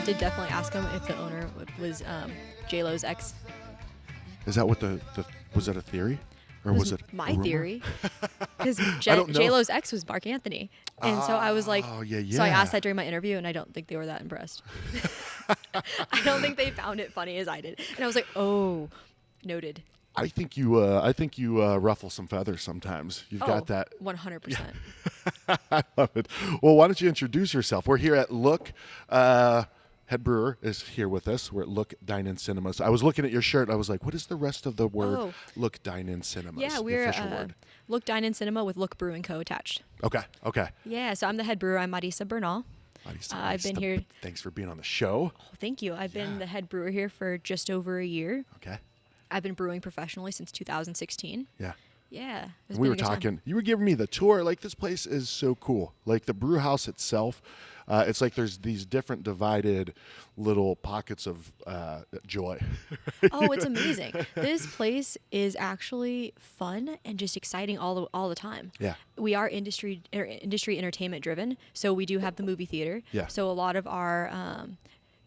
did definitely ask him if the owner was J-Lo's ex. Is that what was that a theory? Or was it my a rumor? theory? Because don't know. J-Lo's ex was Mark Anthony. And so I was like, yeah. so I asked that during my interview, and I don't think they were that impressed. I don't think they found it funny as I did. And I was like, oh, noted. I think you ruffle some feathers sometimes. You've got that. 100%. I love it. Well, why don't you introduce yourself? We're here at LOOK. Head brewer is here with us. We're at LOOK Dine-In Cinema. So I was looking at your shirt. I was like, what is the rest of the word? Oh. LOOK Dine-In Cinema. Yeah, we're LOOK Dine-In Cinema with LOOK Brewing Co. attached. Okay. Yeah, so I'm the head brewer. I'm Marisa Bernal. I've been here. Thanks for being on the show. Oh, thank you. I've been the head brewer here for just over a year. Okay. I've been brewing professionally since 2016. Yeah. Yeah. We were talking. You were giving me the tour. Like, this place is so cool. Like, the brew house itself, it's like there's these different divided little pockets of joy. Oh, it's amazing. This place is actually fun and just exciting all the time. Yeah. We are industry entertainment driven, so we do have the movie theater. Yeah. So a lot of our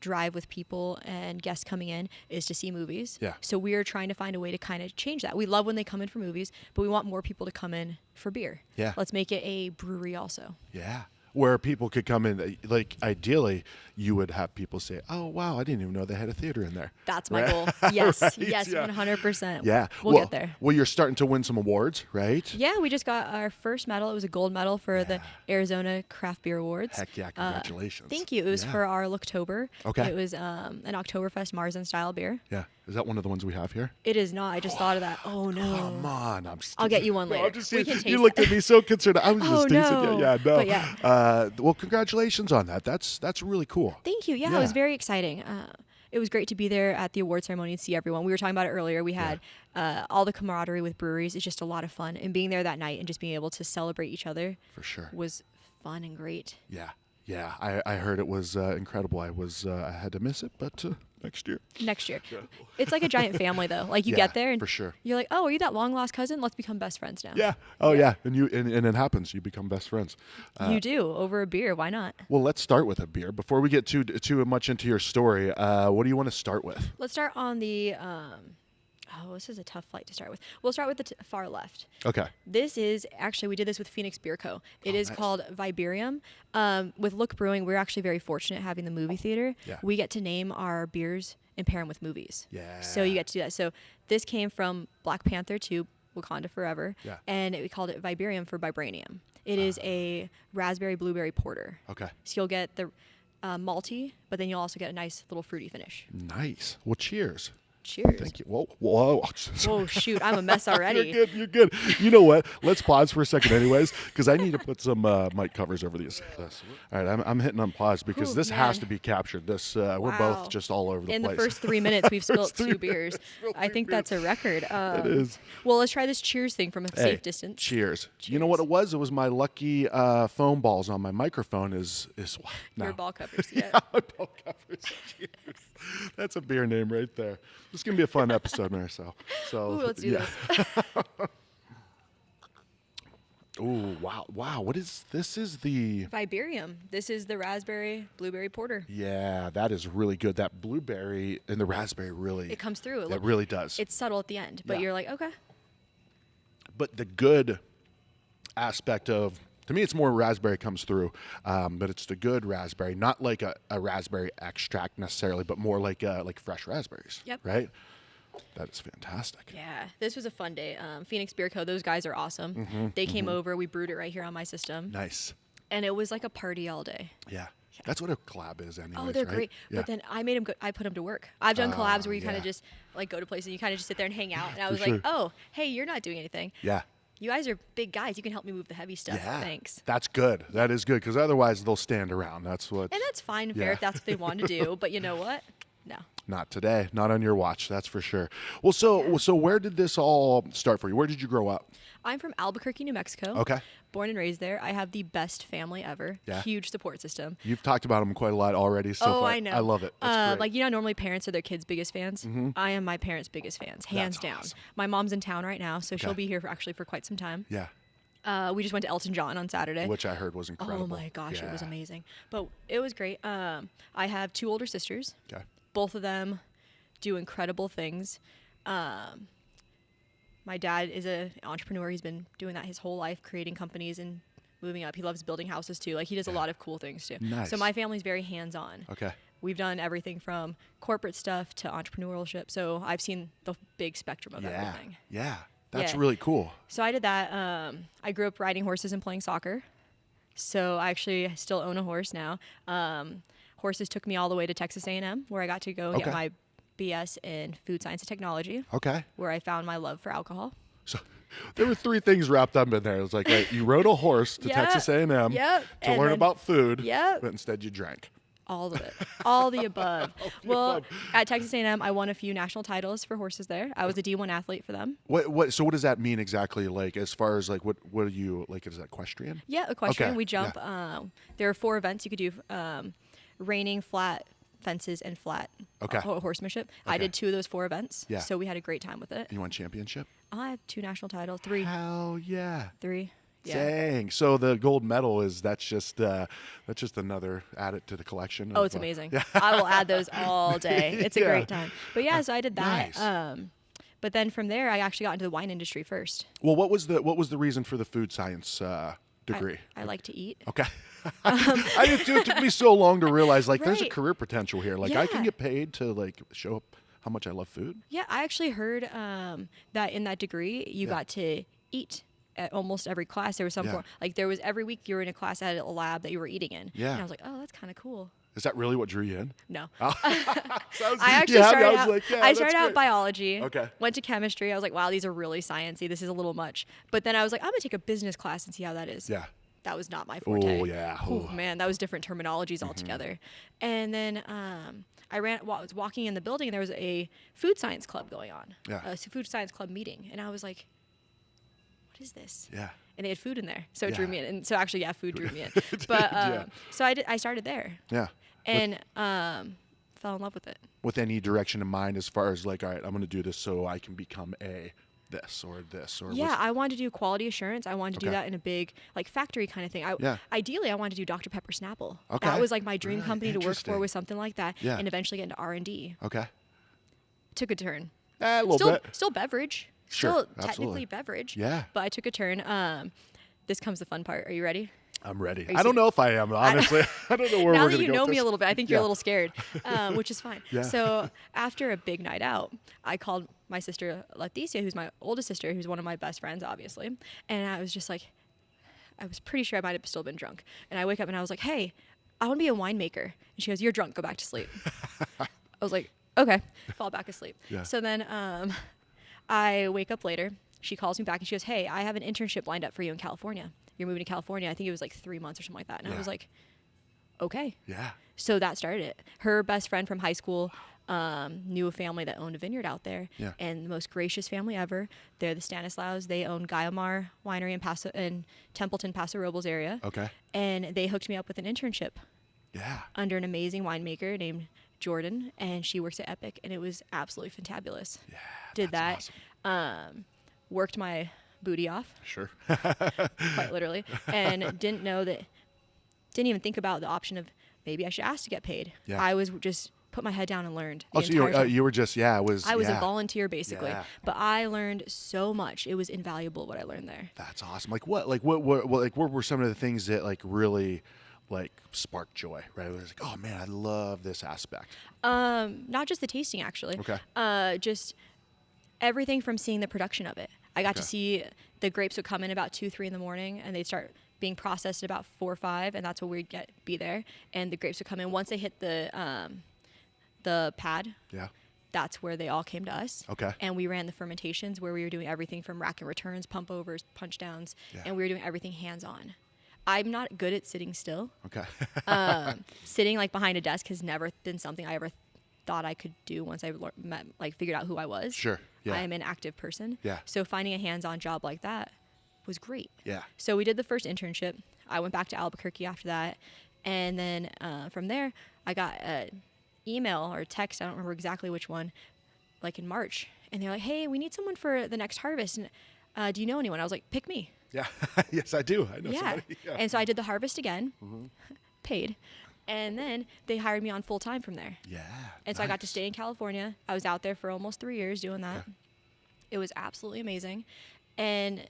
drive with people and guests coming in is to see movies. Yeah. So we're trying to find a way to kind of change that. We love when they come in for movies, but we want more people to come in for beer. Yeah. Let's make it a brewery also. Yeah. Where people could come in, like, ideally, you would have people say, oh, wow, I didn't even know they had a theater in there. That's my goal. Yes, Right? yes, Yeah. 100%. Yeah. We'll get there. Well, you're starting to win some awards, right? Yeah, we just got our first medal. It was a gold medal for the Arizona Craft Beer Awards. Heck yeah, congratulations. Thank you. It was for our Looktober. Okay. It was an Oktoberfest Marzen style beer. Yeah. Is that one of the ones we have here? It is not. I just thought of that. Oh, no. Come on. I'll get you one later. I'm just We teasing. can taste You looked it. at me so concerned. I was Oh, just teasing no. you. Yeah, no. But yeah. Well, congratulations on that. That's really cool. Thank you. Yeah, it was very exciting. It was great to be there at the award ceremony and see everyone. We were talking about it earlier. We had all the camaraderie with breweries. It's just a lot of fun. And being there that night and just being able to celebrate each other For sure. was fun and great. Yeah. Yeah. I heard it was incredible. I had to miss it, but next year. Next year. It's like a giant family, though. Like, you Yeah, get there and for sure. you're like, oh, are you that long-lost cousin? Let's become best friends now. Yeah. Oh, yeah. And it happens. You become best friends. You do, over a beer. Why not? Well, let's start with a beer. Before we get too much into your story, what do you want to start with? Let's start on the, this is a tough flight to start with. We'll start with the far left. Okay. This is, actually, we did this with Phoenix Beer Co. It is nice. called Viberium. With LOOK Brewing, we're actually very fortunate having the movie theater. Yeah. We get to name our beers and pair them with movies. Yeah. So you get to do that. So this came from Black Panther 2, Wakanda Forever. Yeah. And we called it Viberium for Vibranium. It is a raspberry blueberry porter. Okay. So you'll get the malty, but then you'll also get a nice little fruity finish. Nice. Well, cheers. Cheers. Thank you. Whoa. Oh, shoot. I'm a mess already. You're good. You know what? Let's pause for a second anyways, because I need to put some mic covers over these. All right, I'm hitting on pause because Ooh, this has man. to be captured. We're Wow. both just all over the In place. the first 3 minutes, we've spilled three two beers. spilled I three think that's a record. It is. Well, let's try this cheers thing from a Hey, safe distance. Cheers. You know what it was? It was my lucky foam balls on my microphone is no. Your ball covers. Yeah. My ball covers. Cheers. That's a beer name right there. This is going to be a fun episode, Marisa. So, Ooh, let's do this. Ooh, wow. What is this? Is the Viberium. This is the raspberry blueberry porter. Yeah, that is really good. That blueberry and the raspberry really It comes through. It really does. It's subtle at the end, but Yeah. you're like, okay. But the good aspect of, to me, it's more raspberry comes through, but it's the good raspberry, not like a raspberry extract necessarily, but more like fresh raspberries. Yep. Right? That is fantastic. Yeah, this was a fun day. Phoenix Beer Co. Those guys are awesome. They came over. We brewed it right here on my system, Nice. and it was like a party all day. Yeah. That's what a collab is anyways, Oh, they're right? great. Yeah. But then I made them. I put them to work. I've done collabs where you kind yeah. of just like go to places and you kind of just sit there and hang out. And I was sure. like, oh, hey, you're not doing anything. Yeah. You guys are big guys. You can help me move the heavy stuff. Yeah. Thanks. That's good. That is good because otherwise they'll stand around. That's what. And that's fine and fair Yeah. if that's what they want to do. But you know what? No. Not today. Not on your watch. That's for sure. Well, so where did this all start for you? Where did you grow up? I'm from Albuquerque, New Mexico. Okay. Born and raised there. I have the best family ever. Yeah. Huge support system. You've talked about them quite a lot already. So Oh, far. I know. I love it. That's great. Like, you know, normally parents are their kids' biggest fans. I am my parents' biggest fans, hands That's down. awesome. My mom's in town right now, so she'll Okay. be here for quite some time. Yeah. We just went to Elton John on Saturday. which I heard was incredible. Oh my gosh, it was Yeah. amazing. But it was great. I have 2 older sisters. Okay. Both of them do incredible things. My dad is an entrepreneur. He's been doing that his whole life, creating companies and moving up. He loves building houses too. Like he does a lot of cool things too. Nice. So my family's very hands-on. Okay. We've done everything from corporate stuff to entrepreneurship. So I've seen the big spectrum of Yeah. everything. Yeah. That's Yeah. really cool. So I did that. I grew up riding horses and playing soccer. So I actually still own a horse now. Horses took me all the way to Texas A&M, where I got to go Okay. get my BS in food science and technology, Okay. where I found my love for alcohol. So there were 3 things wrapped up in there. It was like, right, you rode a horse to Yeah. Texas A&M Yep. to And learn then- about food, Yep. but instead you drank. All of it. All the above. Well, at Texas A&M, I won a few national titles for horses there. I was a D1 athlete for them. So what does that mean exactly? Like as far as like what are you like? Is that equestrian? Yeah, equestrian. Okay, We jump. yeah. There are 4 events you could do: reining, flat, fences, and flat Okay. horsemanship. I Okay. did 2 of those 4 events. Yeah. So we had a great time with it. You won championship? I have 2 national titles. 3. Hell yeah. 3. Yeah. Dang. So the gold medal is that's just another added to the collection. Oh, of, it's amazing. Yeah. I will add those all day. It's a Yeah. great time. But yeah, so I did that. Nice. But then from there, I actually got into the wine industry first. Well, what was the reason for the food science degree? I like to eat. Okay. It took me so long to realize like there's a Right. career potential here. Like I can Yeah. get paid to like show up how much I love food. Yeah, I actually heard that in that degree, you Yeah. got to eat at almost every class. There was some Yeah. form, like there was every week you were in a class at a lab that you were eating in. Yeah. And I was like, oh, that's kind of cool. Is that really what drew you in? No. Oh. So I actually yeah, started I was out. like, yeah, I that's started out great. biology. Okay. Went to chemistry. I was like, wow, these are really sciencey. This is a little much. But then I was like, I'm gonna take a business class and see how that is. Yeah. That was not my forte. Oh yeah. Oh Oh. man, that was different terminologies altogether. And then I was walking in the building and there was a food science club going on. Yeah. A food science club meeting, and I was like, what is this? Yeah. And they had food in there, so it drew Yeah. me in. And so actually, yeah, food drew me in. But Yeah. so I started there Yeah. and fell in love with it. With any direction in mind as far as like, all right, I'm going to do this so I can become this or Yeah, was- I wanted to do quality assurance. I wanted to do Okay. that in a big like factory kind of thing. Yeah. Ideally, I wanted to do Dr. Pepper Snapple. Okay. That was like my dream Really company to work for, interesting. was something like that, Yeah. and eventually get into R&D. Okay. Took a turn. A little bit. Still beverage. Sure, Still absolutely. technically beverage. Yeah. But I took a turn. This comes the fun part. Are you ready? I'm ready. you I don't know if I am, honestly. I don't know where Now we're that going to you go know with me this. a little bit, I think you're Yeah. a little scared, which is fine. Yeah. So after a big night out, I called my sister Leticia, who's my oldest sister, who's one of my best friends, obviously. And I was just like, I was pretty sure I might have still been drunk. And I wake up and I was like, hey, I want to be a winemaker. And she goes, you're drunk. Go back to sleep. I was like, okay. Fall back asleep. Yeah. So then I wake up later. She calls me back and she goes, hey, I have an internship lined up for you in California. You're moving to California. I think it was like 3 months or something like that. And I Yeah. was like, okay. Yeah. So that started it. Her best friend from high school knew a family that owned a vineyard out there. Yeah. And the most gracious family ever. They're the Stanislaus. They own Guiamar Winery in Templeton, Paso Robles area. Okay. And they hooked me up with an internship Yeah. under an amazing winemaker named Jordan. And she works at Epic. And it was absolutely fantabulous. Yeah. Did that's that. awesome. Worked my booty off, Sure. quite literally. And didn't even think about the option of maybe I should ask to get paid. Yeah. I was just put my head down and learned. Oh, so you were just, yeah, it was. I was yeah. a volunteer basically, Yeah. but I learned so much. It was invaluable what I learned there. That's awesome. Like what were some of the things that like really like sparked joy, right? It was like, oh man, I love this aspect. Not just the tasting actually. Okay. Just everything from seeing the production of it. I got to Okay. see the grapes would come in about 2-3 in the morning and they'd start being processed at about 4 or 5, and that's when we'd be there. And the grapes would come in once they hit the pad. Yeah. That's where they all came to us. Okay. And we ran the fermentations where we were doing everything from rack and returns, pump overs, punch downs, Yeah. and we were doing everything hands on. I'm not good at sitting still. Okay. Sitting like behind a desk has never been something I ever thought I could do once I figured out who I was. Sure. Yeah. I am an active person. Yeah. So finding a hands-on job like that was great. Yeah. So we did the first internship. I went back to Albuquerque after that. And then from there, I got an email or text, I don't remember exactly which one, like in March. And they're like, hey, we need someone for the next harvest. And do you know anyone? I was like, pick me. Yeah. Yes, I do. I know Yeah. somebody. Yeah. And so I did the harvest again, paid. And then they hired me on full time from there. Yeah. And so I got to nice. stay in California. I was out there for almost 3 years doing that. Yeah. It was absolutely amazing. And,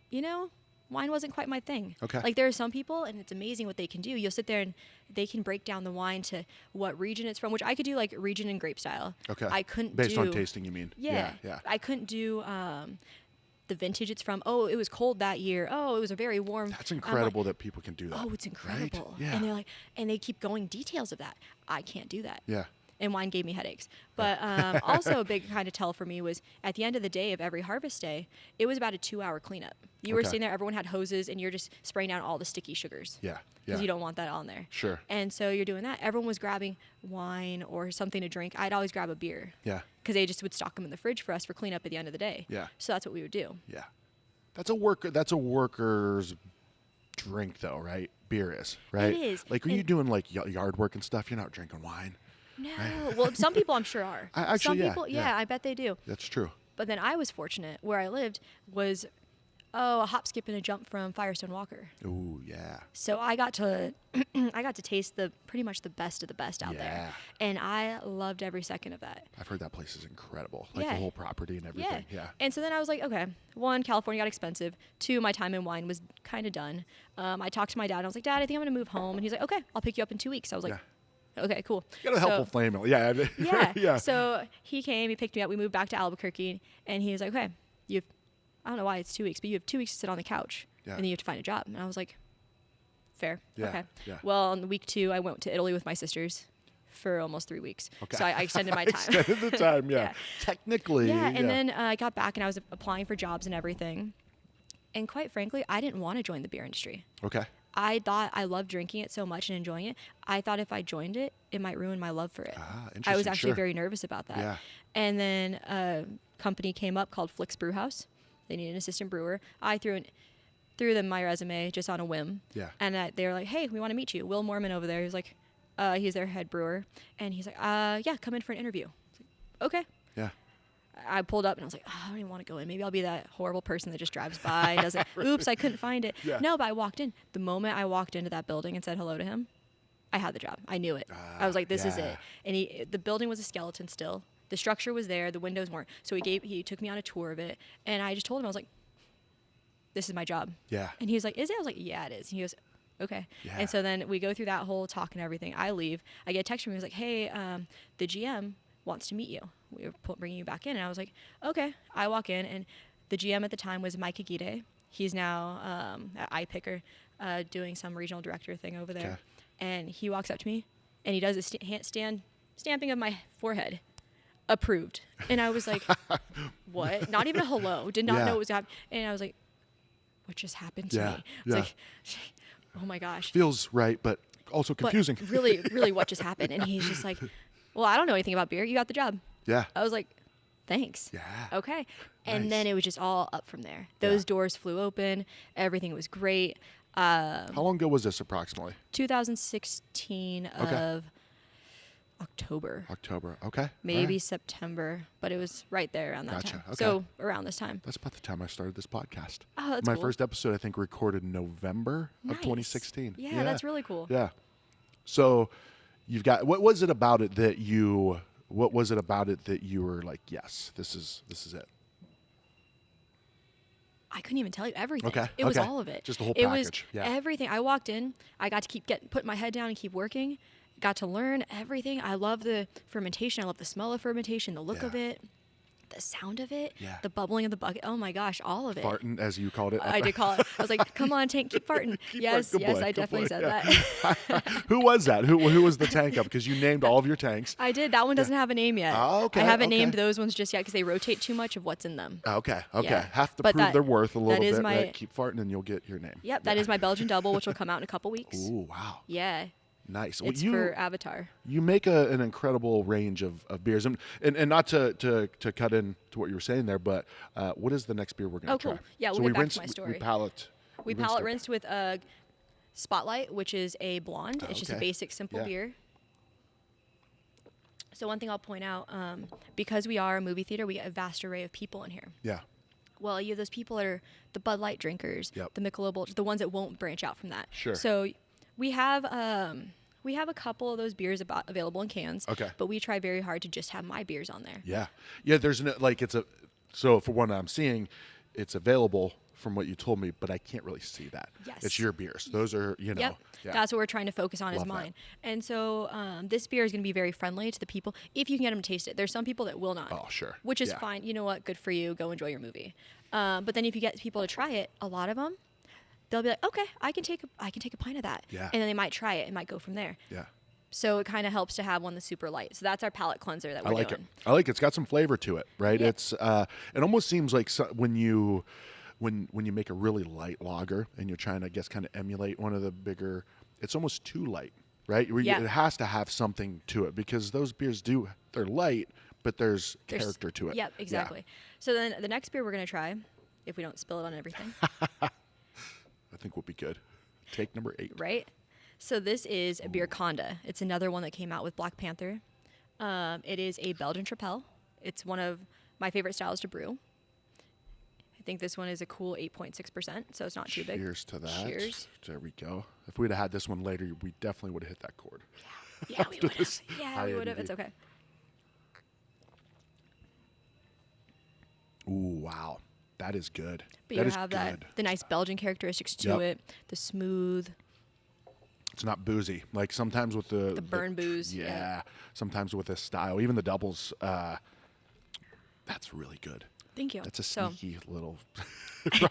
you know, wine wasn't quite my thing. Okay. Like, there are some people, and it's amazing what they can do. You'll sit there and they can break down the wine to what region it's from, which I could do, like, region and grape style. Okay. I couldn't Based do... on tasting, you mean? Yeah. Yeah. I couldn't do the vintage it's from. Oh, it was cold that year. Oh, it was a very warm... That's incredible that people can do that. Oh, it's incredible. Right? Yeah. And they're like, and they keep going details of that. I can't do that. Yeah. And wine gave me headaches. But also a big kind of tell for me was at the end of the day of every harvest day, it was about a 2-hour cleanup. You were Okay. sitting there, everyone had hoses, and you're just spraying down all the sticky sugars. Yeah. Because Yeah. you don't want that on there. Sure. And so you're doing that. Everyone was grabbing wine or something to drink. I'd always grab a beer. Yeah. Because they just would stock them in the fridge for us for cleanup at the end of the day. Yeah. So that's what we would do. Yeah. That's a worker's drink, though, right? Beer is, right? It is. Like, when And- you're doing like yard work and stuff, you're not drinking wine. No. Well, some people I'm sure are. Actually, some yeah, people, yeah. I bet they do. That's true. But then I was fortunate. Where I lived was, a hop, skip, and a jump from Firestone Walker. Ooh, yeah. So I got to, I got to taste pretty much the best of the best out there, and I loved every second of that. I've heard that place is incredible. Like Yeah. the whole property and everything. Yeah. And so then I was like, okay, 1, California got expensive. 2, my time in wine was kind of done. I talked to my dad. And I was like, Dad, I think I'm gonna move home, and he's like, okay, I'll pick you up in 2 weeks. I was like, okay, cool. You got a helpful flame. Yeah. Yeah. Yeah. So he came, he picked me up. We moved back to Albuquerque, and he was like, okay, I don't know why it's 2 weeks, but you have 2 weeks to sit on the couch, Yeah. and then you have to find a job. And I was like, fair. Yeah, Okay. yeah. Well, on week 2, I went to Italy with my sisters for almost 3 weeks. Okay. So I extended my time. Extended the time, yeah. Yeah. Technically. Yeah, and then I got back, and I was applying for jobs and everything. And quite frankly, I didn't want to join the beer industry. Okay. I thought I loved drinking it so much and enjoying it. I thought if I joined it, it might ruin my love for it. Ah, I was interesting, actually sure. very nervous about that. Yeah. And then a company came up called Flick's Brew House. They needed an assistant brewer. I threw them my resume just on a whim. Yeah. And they were like, hey, we want to meet you. Will Mormon over there. He was like, he's their head brewer. And he's like, yeah, come in for an interview. I was like, okay. Yeah. I pulled up and I was like, I don't even want to go in. Maybe I'll be that horrible person that just drives by and doesn't, oops, I couldn't find it. Yeah. No, but I walked in. The moment I walked into that building and said hello to him, I had the job. I knew it. I was like, this is yeah. it. And the building was a skeleton still. The structure was there. The windows weren't. So he took me on a tour of it. And I just told him, I was like, this is my job. Yeah. And he was like, is it? I was like, yeah, it is. And he goes, okay. Yeah. And so then we go through that whole talk and everything. I leave. I get a text from him. He was like, hey, the GM wants to meet you. We're bringing you back in. And I was like, okay. I walk in, and the GM at the time was Mike Agide. He's now at iPicker doing some regional director thing over there. Okay. And he walks up to me, and he does a stamping of my forehead. Approved. And I was like, what? Not even a hello. Did not Yeah. know what was happening. And I was like, what just happened to Yeah, me? It's yeah. like, oh my gosh. Feels right, but also confusing. But really, really, what just happened? And he's just like, well, I don't know anything about beer. You got the job. Yeah. I was like, thanks. Yeah. Okay. And Nice. then it was just all up from there. Those doors flew open. Everything was great. How long ago was this approximately? 2016 Okay. of October. October. Okay. Maybe All right. September, but it was right there around that Gotcha. time. Okay. So around this time. That's about the time I started this podcast. Oh, that's My cool. first episode, I think, recorded in November of Nice. 2016. Yeah, that's really cool. Yeah. So you've got, what was it about it that you were like, yes, this is it? I couldn't even tell you everything. Okay, It was okay. all of it. Just the whole It was package, yeah. everything. I walked in. I got to put my head down and keep working. Got to learn everything. I love the fermentation. I love the smell of fermentation, the look of Yeah. it, the sound of it, Yeah. the bubbling of the bucket. Oh my gosh, all of it. Farting, as you called it. I did call it. I was like, come on, tank, keep farting. Yes, Good yes, boy, I good definitely boy, said yeah. that. Who was that? Who was the tank up? Because you named all of your tanks. I did. That one doesn't have a name yet. Oh, okay, I haven't okay. named those ones just yet because they rotate too much of what's in them. Okay. Yeah. Have to But prove that- their worth a little that is bit. my- Right? Keep farting and you'll get your name. Yep, that is my Belgian double, which will come out in a couple weeks. Ooh, wow. Yeah, Nice. Well, it's for Avatar. you make an incredible range of beers, and not to cut into what you were saying there, but what is the next beer we're going to Oh, try? cool. Yeah, so we'll get back to rinse, my story. We palate. We palate rinsed with a Spotlight, which is a blonde. It's just a Okay. basic, simple Yeah. beer. So one thing I'll point out, because we are a movie theater, we get a vast array of people in here. Yeah. Well, you have those people that are the Bud Light drinkers, Yep. the Michelob Ultra, the ones that won't branch out from that. Sure. So we have a couple of those beers available in cans. Okay. But we try very hard to just have my beers on there. Yeah. Yeah. There's so for what I'm seeing, it's available from what you told me, but I can't really see that. Yes. It's your beers. Those are, you know. Yep. Yeah. That's what we're trying to focus on Love is mine. that. And so this beer is going to be very friendly to the people if you can get them to taste it. There's some people that will not. Oh, sure. Which is Yeah. fine. You know what? Good for you. Go enjoy your movie. But then if you get people to try it, a lot of them, they'll be like, okay, I can take a pint of that. Yeah. And then they might try it and might go from there. Yeah. So it kind of helps to have one that's super light. So that's our palate cleanser that I we're like doing. it. I like it. It's got some flavor to it, right? Yeah. It's it almost seems like when you make a really light lager and you're trying to, I guess, kind of emulate one of the bigger, it's almost too light, right? Yeah. It has to have something to it because those beers they're light, but there's character to it. Yep, exactly. So then the next beer we're going to try, if we don't spill it on everything, I think we'll be good. Take number 8. right? So this is a beer Conda. It's another one that came out with Black Panther. It is a Belgian Trapel. It's one of my favorite styles to brew. I think this one is a cool 8.6%, so it's not too big. Cheers to that. Cheers. There we go. If we'd have had this one later, we definitely would have hit that chord. Yeah, we would have. this Yeah, high we would have. ABV. It's okay. Ooh, wow. That is good. But that you is have good. the nice Belgian characteristics to Yep. it, the smooth. It's not boozy. Like sometimes with the burn booze, Yeah, yeah. Sometimes with this style, even the doubles, that's really good. Thank you. That's a So, sneaky little,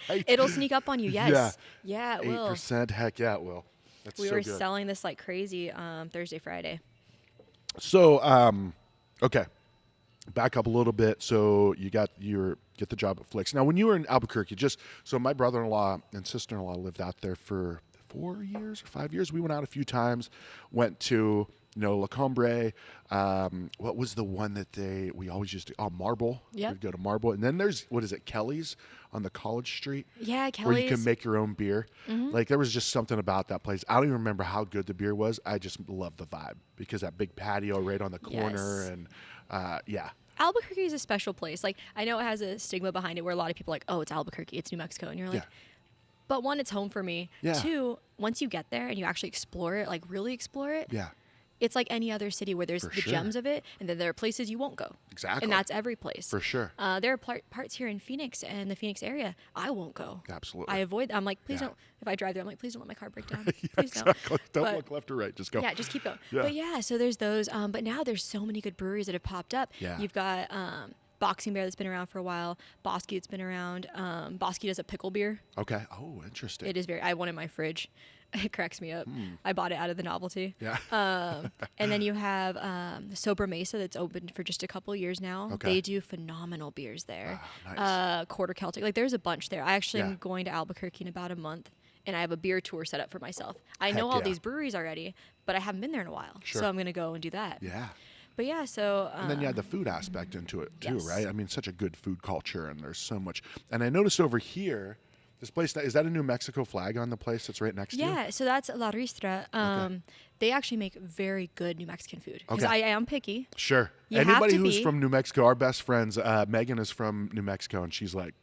right? it'll sneak up on you, yes. Yeah, it will. 8%. Heck yeah, it will. That's We so were good. selling this like crazy Thursday, Friday. So, okay, back up a little bit. So you get the job at Flicks. Now, when you were in Albuquerque, so my brother-in-law and sister-in-law lived out there for 4 years or 5 years. We went out a few times. Went to La Combre. What was the one that we always used to? Oh, Marble. Yep. We'd go to Marble, and then there's Kelly's on the College Street. Yeah, Where you can Kelly's. make your own beer. Like there was just something about that place. I don't even remember how good the beer was. I just love the vibe because that big patio right on the corner Yes. and yeah. Albuquerque is a special place. Like, I know it has a stigma behind it where a lot of people are like, oh, it's Albuquerque, it's New Mexico. And you're like, Yeah. but one, it's home for me. Yeah. 2, once you get there and you actually explore it, like really explore it, Yeah. it's like any other city where there's For the sure. gems of it, and then there are places you won't go. Exactly. And that's every place. For sure. There are parts here in Phoenix and the Phoenix area I won't go. Absolutely. I avoid. I'm like, please Yeah. don't. If I drive there, I'm like, please don't let my car break down. Yeah, Please exactly. Don't But- look left or right. Just go. Yeah, just keep going. Yeah. But yeah, so there's those. But now there's so many good breweries that have popped up. Yeah. You've got Boxing Bear that's been around for a while. Bosky that's been around. Bosky does a pickle beer. Okay. Oh, interesting. It is very. I have one in my fridge. It cracks me up. I bought it out of the novelty. Yeah. And then you have Sober Mesa that's open for just a couple years now. Okay. They do phenomenal beers there. Ah, nice. Quarter Celtic. Like there's a bunch there. I actually Yeah. am going to Albuquerque in about a month. And I have a beer tour set up for myself. I Heck know all yeah. these breweries already, but I haven't been there in a while. Sure. So I'm going to go and do that. Yeah. But yeah, so. And then you had the food aspect into it too, Yes. right? I mean, such a good food culture, and there's so much. And I noticed over here, this place is that a New Mexico flag on the place that's right next to you? Yeah, so that's La Ristra. They actually make very good New Mexican food. Because Okay. I am picky. Sure. You have Anybody to who's be. from New Mexico, our best friends, Megan is from New Mexico, and she's like,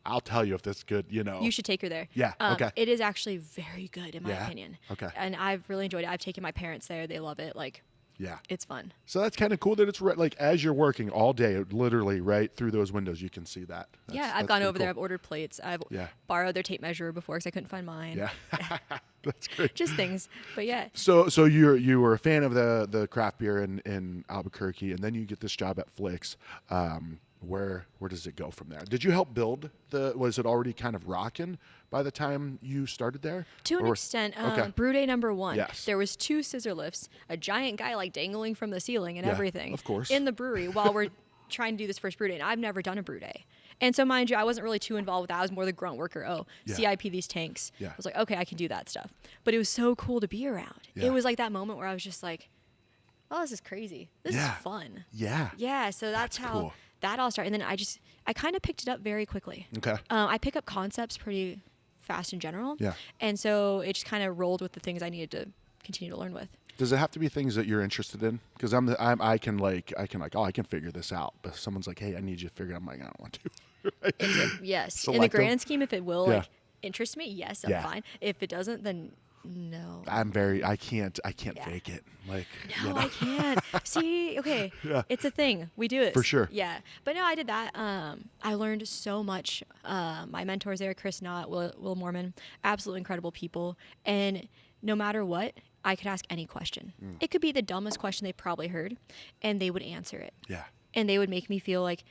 "I'll tell you if this is good." You should take her there. Yeah, okay. It is actually very good in my Yeah? opinion. Okay. And I've really enjoyed it. I've taken my parents there. They love it. Like, Yeah. it's fun. So that's kind of cool that it's like as you're working all day, literally right through those windows, you can see that. Yeah, That's I've gone pretty over there. I've cool. ordered plates. I've Yeah. borrowed their tape measure before because I couldn't find mine. Yeah, that's great. Just things. But yeah. So you were a fan of the craft beer in Albuquerque, and then you get this job at Flicks. Where does it go from there? Did you help build was it already kind of rocking by the time you started there? To an Or- extent, okay. brew day number 1, Yes. there was 2 scissor lifts, a giant guy like dangling from the ceiling and Yeah, everything. of course. In the brewery while we're trying to do this first brew day. And I've never done a brew day. And so mind you, I wasn't really too involved with that. I was more the grunt worker. Oh, Yeah. CIP these tanks. Yeah. I was like, okay, I can do that stuff. But it was so cool to be around. Yeah. It was like that moment where I was just like, oh, this is crazy. This Yeah. is fun. Yeah. Yeah, so that's how cool. that all started. And then I kind of picked it up very quickly. Okay. I pick up concepts pretty fast in general. Yeah. And so it just kind of rolled with the things I needed to continue to learn with. Does it have to be things that you're interested in? Because I can figure this out. But if someone's like, hey, I need you to figure it out. I'm like, I don't want to. Yes. In the Selective. grand scheme, if it will Yeah. like interest me, yes, I'm Yeah. fine. If it doesn't, then no. I can't Yeah. fake it. Like, No, you know? I can't. See, okay, Yeah. it's a thing. We do this. For sure. Yeah. But no, I did that. I learned so much. My mentors there, Chris Knott, Will Mormon, absolutely incredible people. And no matter what, I could ask any question. It could be the dumbest question they probably heard, and they would answer it. Yeah. And they would make me feel like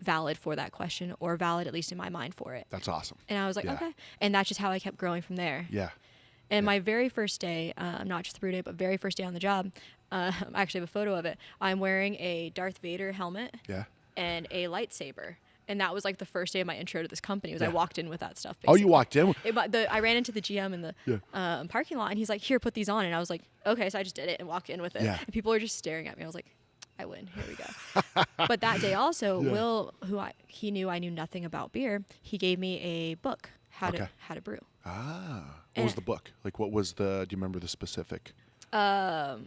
valid for that question, or valid, at least in my mind, for it. That's awesome. And I was like, Yeah. okay. And that's just how I kept growing from there. Yeah. And my very first day, not just the brew day, but very first day on the job, I actually have a photo of it. I'm wearing a Darth Vader helmet Yeah. and a lightsaber. And that was like the first day of my intro to this company. I Yeah. walked in with that stuff. Oh, you basically. walked in? I ran into the GM in the parking lot, and he's like, "Here, put these on." And I was like, "Okay." So I just did it and walked in with it. Yeah. And people were just staring at me. I was like, "I win. Here we go." But that day also, Yeah. Will, he knew I knew nothing about beer, he gave me a book, how Okay. to brew. Ah. What And- was the book? Like, what was do you remember the specific? How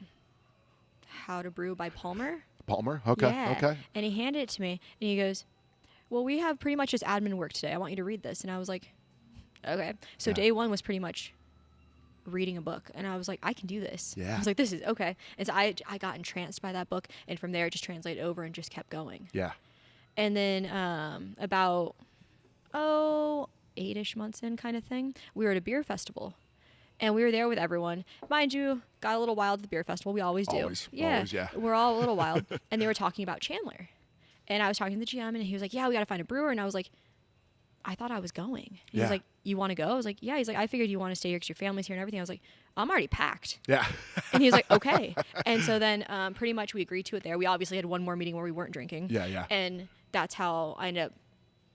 to Brew by Palmer. Palmer? Okay. Yeah. Okay. And he handed it to me, and he goes, "Well, we have pretty much just admin work today. I want you to read this." And I was like, "Okay." So Yeah. day one was pretty much reading a book, and I was like, "I can do this." Yeah. I was like, "This is okay." And so I got entranced by that book, and from there it just translated over and just kept going. Yeah. And then about 8-ish months in, kind of thing, we were at a beer festival. And we were there with everyone. Mind you, got a little wild at the beer festival. We always do. Always, Yeah. always, yeah. We're all a little wild. And they were talking about Chandler. And I was talking to the GM, and he was like, "Yeah, we got to find a brewer." And I was like, "I thought I was going." He Yeah. was like, "You want to go?" I was like, "Yeah." He's like, "I figured you want to stay here because your family's here and everything." I was like, "I'm already packed." Yeah. And he was like, "Okay." And so then pretty much we agreed to it there. We obviously had one more meeting where we weren't drinking. Yeah, yeah. And that's how I ended up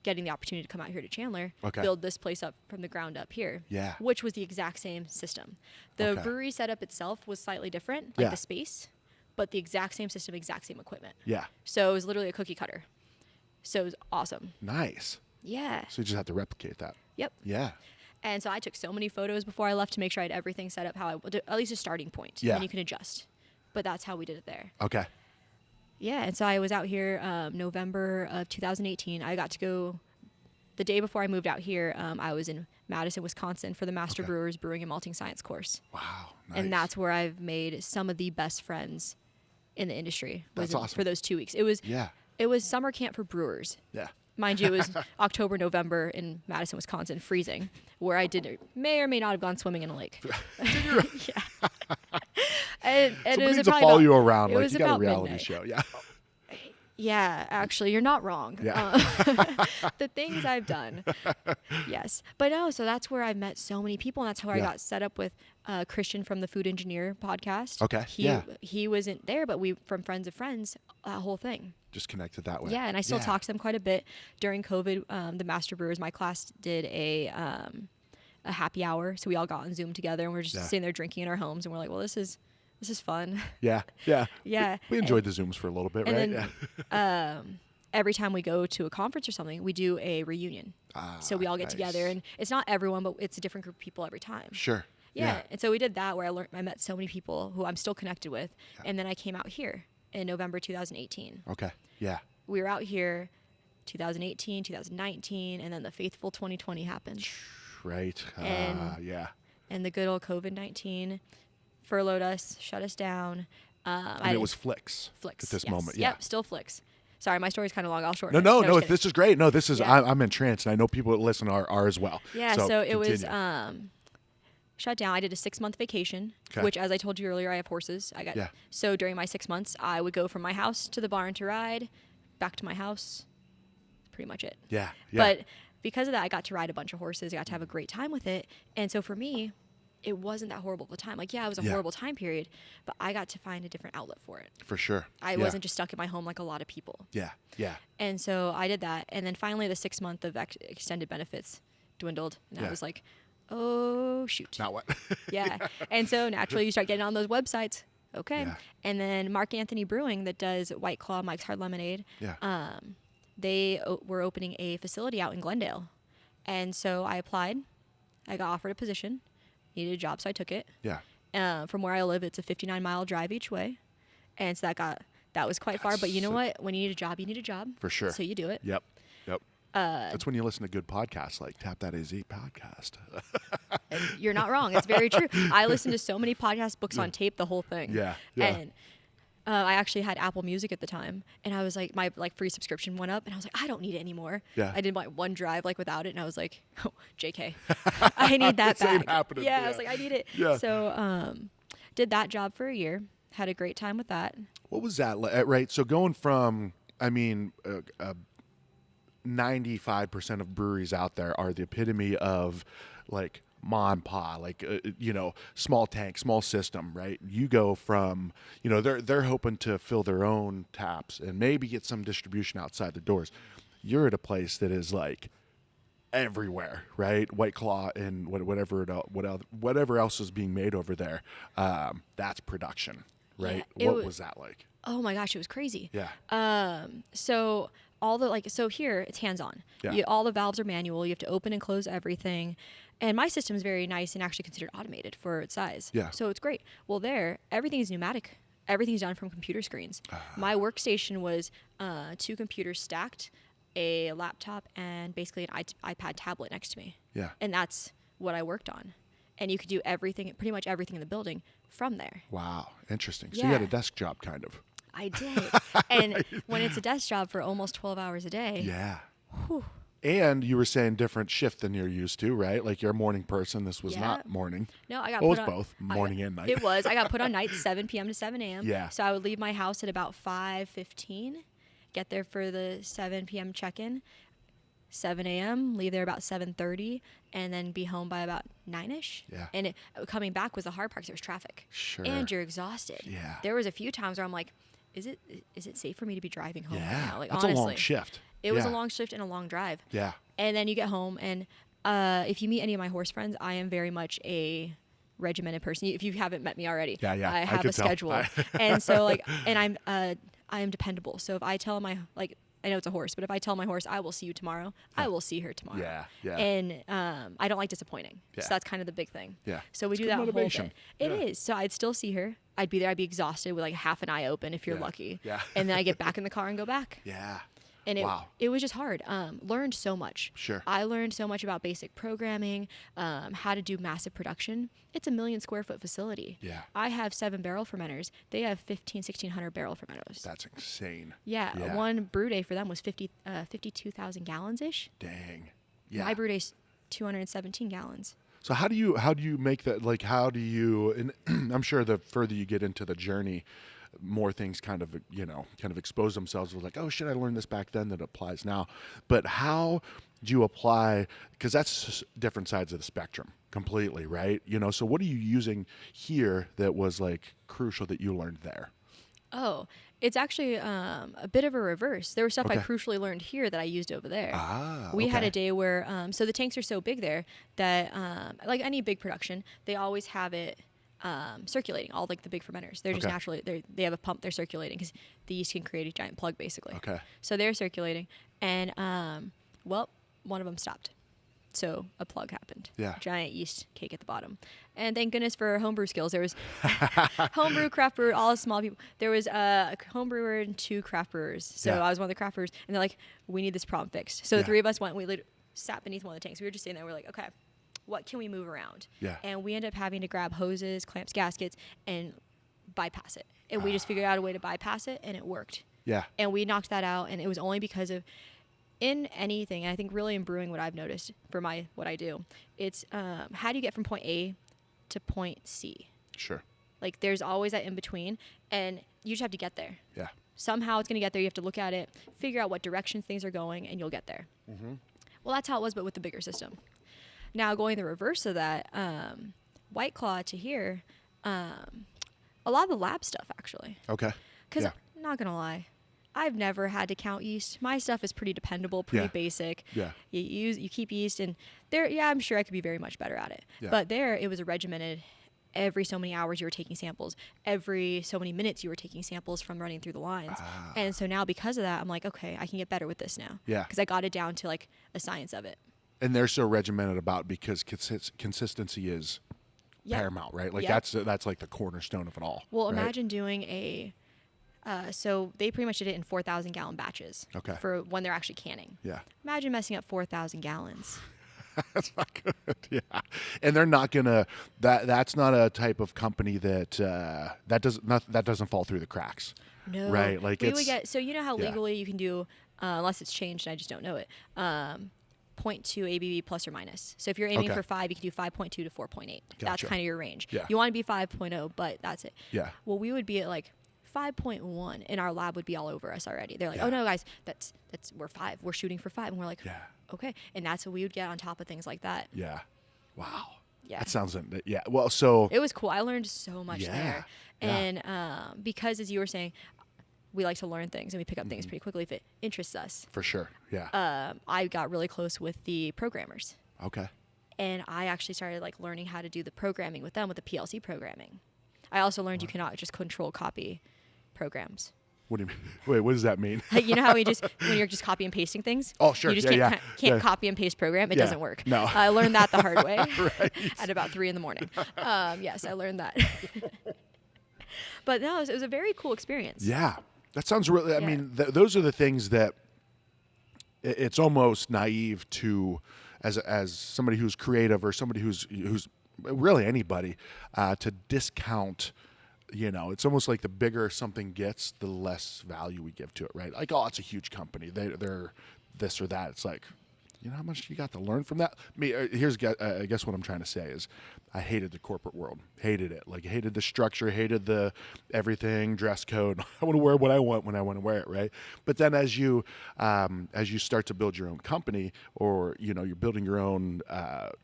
getting the opportunity to come out here to Chandler, Okay. build this place up from the ground up here. Yeah. Which was the exact same system. The Okay. brewery setup itself was slightly different, like Yeah. the space, but the exact same system, exact same equipment. Yeah. So it was literally a cookie cutter. So it was awesome. Nice. Yeah. So you just have to replicate that. Yep. Yeah. And so I took so many photos before I left to make sure I had everything set up how I would, at least a starting point. Yeah. And you can adjust. But that's how we did it there. Okay. Yeah. And so I was out here November of 2018. I got to go the day before I moved out here. I was in Madison, Wisconsin for the Master Okay. Brewers Brewing and Malting Science course. Wow. Nice. And that's where I've made some of the best friends in the industry. That's awesome. For those 2 weeks. It was summer camp for brewers. Yeah. Mind you, it was October, November in Madison, Wisconsin, freezing, where I may or may not have gone swimming in a lake. Yeah. And it Somebody was needs to probably follow about- you around. It Like, was you got a about reality midnight. show. Yeah. Yeah, actually, you're not wrong. Yeah. The things I've done. Yes. But no, so that's where I met so many people, and that's how I Yeah. got set up with Christian from the Food Engineer podcast. Okay, yeah. He wasn't there, but we, from Friends of Friends, that whole thing. Just connected that way. Yeah, and I still Yeah. talk to them quite a bit. During COVID, the Master Brewers, my class did a happy hour. So we all got on Zoom together, and we're just Yeah. sitting there drinking in our homes, and we're like, well, this is fun. Yeah. Yeah. Yeah. We enjoyed the Zooms for a little bit, And right? then every time we go to a conference or something, we do a reunion. So we all get nice. together, and it's not everyone, but it's a different group of people every time. Sure. Yeah. And so we did that, where I met so many people who I'm still connected with. Yeah. And then I came out here in November 2018. Okay. Yeah. We were out here 2018, 2019, and then the faithful 2020 happened. Right. And- Yeah. And the good old COVID-19 furloughed us, shut us down. And it was Flicks. Flicks At this yes. moment. Yeah. Yep, still Flicks. Sorry, my story's kind of long. I'll shorten No, it. no, just kidding. this is great. No, this is, Yeah. I'm entranced, and I know people that listen are as well. Yeah, so it was continue. shut down. I did a 6-month vacation, 'Kay. which, as I told you earlier, I have horses. Yeah. So during my 6 months, I would go from my house to the barn to ride, back to my house. That's pretty much it. Yeah. Yeah. But because of that, I got to ride a bunch of horses. I got to have a great time with it. And so for me, it wasn't that horrible of a time. Like, yeah, it was a Yeah. horrible time period, but I got to find a different outlet for it. For sure. I Yeah. wasn't just stuck in my home like a lot of people. Yeah. Yeah. And so I did that. And then finally, the 6 month of extended benefits dwindled. And I Yeah. was like, oh, shoot. Not what? Yeah. And so naturally, you start getting on those websites. Okay. Yeah. And then Mark Anthony Brewing, that does White Claw, Mike's Hard Lemonade, Yeah. they were opening a facility out in Glendale. And so I applied. I got offered a position, needed a job, so I took it. Yeah. From where I live, it's a 59-mile drive each way. And so that was quite far. But you know what? When you need a job, you need a job. For sure. So you do it. Yep. Yep. That's when you listen to good podcasts like Tap That AZ podcast. And you're not wrong. It's very true. I listened to so many podcast books on tape, the whole thing. Yeah. And I actually had Apple Music at the time, and I was like, my free subscription went up, and I was like, I don't need it anymore. Yeah. I did my OneDrive without it, and I was like, oh, JK, I need that This ain't back. happening. Yeah, I was like, I need it. Yeah. So did that job for a year. Had a great time with that. What was that like? Right. So going from, 95% of breweries out there are the epitome of like ma and pa, like small tank, small system, right? You go from, they're hoping to fill their own taps and maybe get some distribution outside the doors. You're at a place that is like everywhere, right? White Claw and whatever else is being made over there. That's production, right? Yeah, what was that like? Oh my gosh, it was crazy. Yeah. So all the so here it's hands-on. Yeah. All the valves are manual. You have to open and close everything. And my system is very nice and actually considered automated for its size. Yeah. So it's great. Well, there, everything is pneumatic. Everything's done from computer screens. My workstation was 2 computers stacked, a laptop, and basically an iPad tablet next to me. Yeah. And that's what I worked on. And you could do everything, pretty much everything in the building from there. Wow. Interesting. So Yeah. you had a desk job kind of. I did. And when it's a desk job for almost 12 hours a day. Yeah. Whew. And you were saying different shift than you're used to, right? Like you're a morning person. This was Yeah. not morning. No, I got Well, put it was on, both morning and night. It was. I got put on nights 7 p.m. to 7 a.m. Yeah. So I would leave my house at about 5:15, get there for the 7 p.m. check-in, 7 a.m., leave there about 7:30, and then be home by about 9-ish. Yeah. And coming back was the hard part because there was traffic. Sure. And you're exhausted. Yeah. There was a few times where I'm like, is it safe for me to be driving home right Yeah. now? Like, That's honestly, a long shift. It was a Yeah. long shift and a long drive. Yeah. And then you get home, and if you meet any of my horse friends, I am very much a regimented person. If you haven't met me already, Yeah, yeah, I I have could a tell. schedule, and so and I am dependable. So if I tell I know it's a horse, but if I tell my horse I will see you tomorrow, I will see her tomorrow. Yeah, yeah. And I don't like disappointing. Yeah. So that's kind of the big thing. Yeah. So we It's do good that whole motivation. bit. It Yeah. is. So I'd still see her. I'd be there. I'd be exhausted with like half an eye open if you're Yeah. lucky. Yeah. And then I get back in the car and go back. Yeah. And Wow. it was just hard. Learned so much. Sure. I learned so much about basic programming, how to do massive production. It's a 1 million square foot facility. Yeah. I have 7 barrel fermenters. They have 1,600 barrel fermenters. That's insane. Yeah, Yeah. one brew day for them was 52,000 gallons ish. Dang. Yeah. My brew day's 217 gallons. So how do you make that, like, how do you, and I'm sure the further you get into the journey, more things kind of expose themselves with like, oh shit, I learned this back then that applies now. But how do you apply, because that's just different sides of the spectrum completely, right? So what are you using here that was like crucial that you learned there? Oh, it's actually a bit of a reverse. There was stuff I Okay. crucially learned here that I used over there. Ah, We had okay. a day where, so the tanks are so big there that, like any big production, they always have it circulating, all like the big fermenters. They're just Okay. naturally, they have a pump, they're circulating because the yeast can create a giant plug basically. Okay. So they're circulating. And, one of them stopped. So a plug happened. Yeah. Giant yeast cake at the bottom. And thank goodness for homebrew skills. There was homebrew, craft brewer, all small people. There was a home brewer and 2 craft brewers. So Yeah. I was one of the craft brewers. And they're like, we need this problem fixed. So Yeah. the 3 of us went, we sat beneath one of the tanks. We were just sitting there. We're like, okay, what can we move around? Yeah. And we ended up having to grab hoses, clamps, gaskets, and bypass it. And we just figured out a way to bypass it, and it worked. Yeah. And we knocked that out, and it was only because of, in anything, and I think really in brewing, what I've noticed for what I do, it's how do you get from point A to point C? Sure. Like there's always that in between, and you just have to get there. Yeah. Somehow it's going to get there. You have to look at it, figure out what directions things are going, and you'll get there. Mm-hmm. Well, that's how it was, but with the bigger system. Now going the reverse of that, White Claw to here, a lot of the lab stuff actually. Okay. Because Yeah. I'm not gonna lie, I've never had to count yeast. My stuff is pretty dependable, pretty Yeah. basic. Yeah. You keep yeast, and there, yeah, I'm sure I could be very much better at it. Yeah. But there, it was a regimented. Every so many hours you were taking samples. Every so many minutes you were taking samples from running through the lines. Ah. And so now because of that, I'm like, okay, I can get better with this now. Yeah. Because I got it down to like a science of it. And they're so regimented about, because consistency is Yep. paramount, right? Like Yep. that's like the cornerstone of it all. Well, right? imagine doing a So they pretty much did it in 4,000 gallon batches. Okay. For when they're actually canning. Yeah. Imagine messing up 4,000 gallons. That's not good. Yeah, and they're not gonna. That's not a type of company that that doesn't fall through the cracks. No. Right. Like we it's would get, so you know how yeah. legally you can do, unless it's changed and I just don't know it, 0.2 ABV plus or minus. So if you're aiming Okay. for 5, you can do 5.2 to 4.8. That's Gotcha. kind of your range. Yeah. You want to be 5.0, but that's it. Yeah. Well, we would be at like 5.1 and our lab would be all over us already. They're like, Yeah. oh no, guys, that's we're 5. We're shooting for 5. And we're like, Yeah. okay. And that's what we would get on top of things like that. Yeah. Wow. Yeah. That sounds. Yeah. Well, so It was cool. I learned so much Yeah. there. Yeah. And because, as you were saying, we like to learn things and we pick up things pretty quickly if it interests us. for sure. Yeah. I got really close with the programmers. Okay. And I actually started like learning how to do the programming with them with the PLC programming. I also learned you cannot just control copy programs. What do you mean? Wait, what does that mean? Like, you know how when you're just copy and pasting things? Oh, sure. You just Yeah, can't yeah. copy and paste program. It Yeah. doesn't work. No. I learned that the hard way Right. at about 3 a.m. Yes, I learned that. But no, it was a very cool experience. Yeah. That sounds really. I Yeah. mean, those are the things that it's almost naive to, as somebody who's creative or somebody who's really anybody, to discount. You know, it's almost like the bigger something gets, the less value we give to it, right? Like, oh, it's a huge company. They're this or that. It's like, you know how much you got to learn from that? Here's, I guess what I'm trying to say is I hated the corporate world. Hated it. Like, hated the structure, hated the everything, dress code. I want to wear what I want when I want to wear it, right? But then as you start to build your own company, or, you know, you're building your own,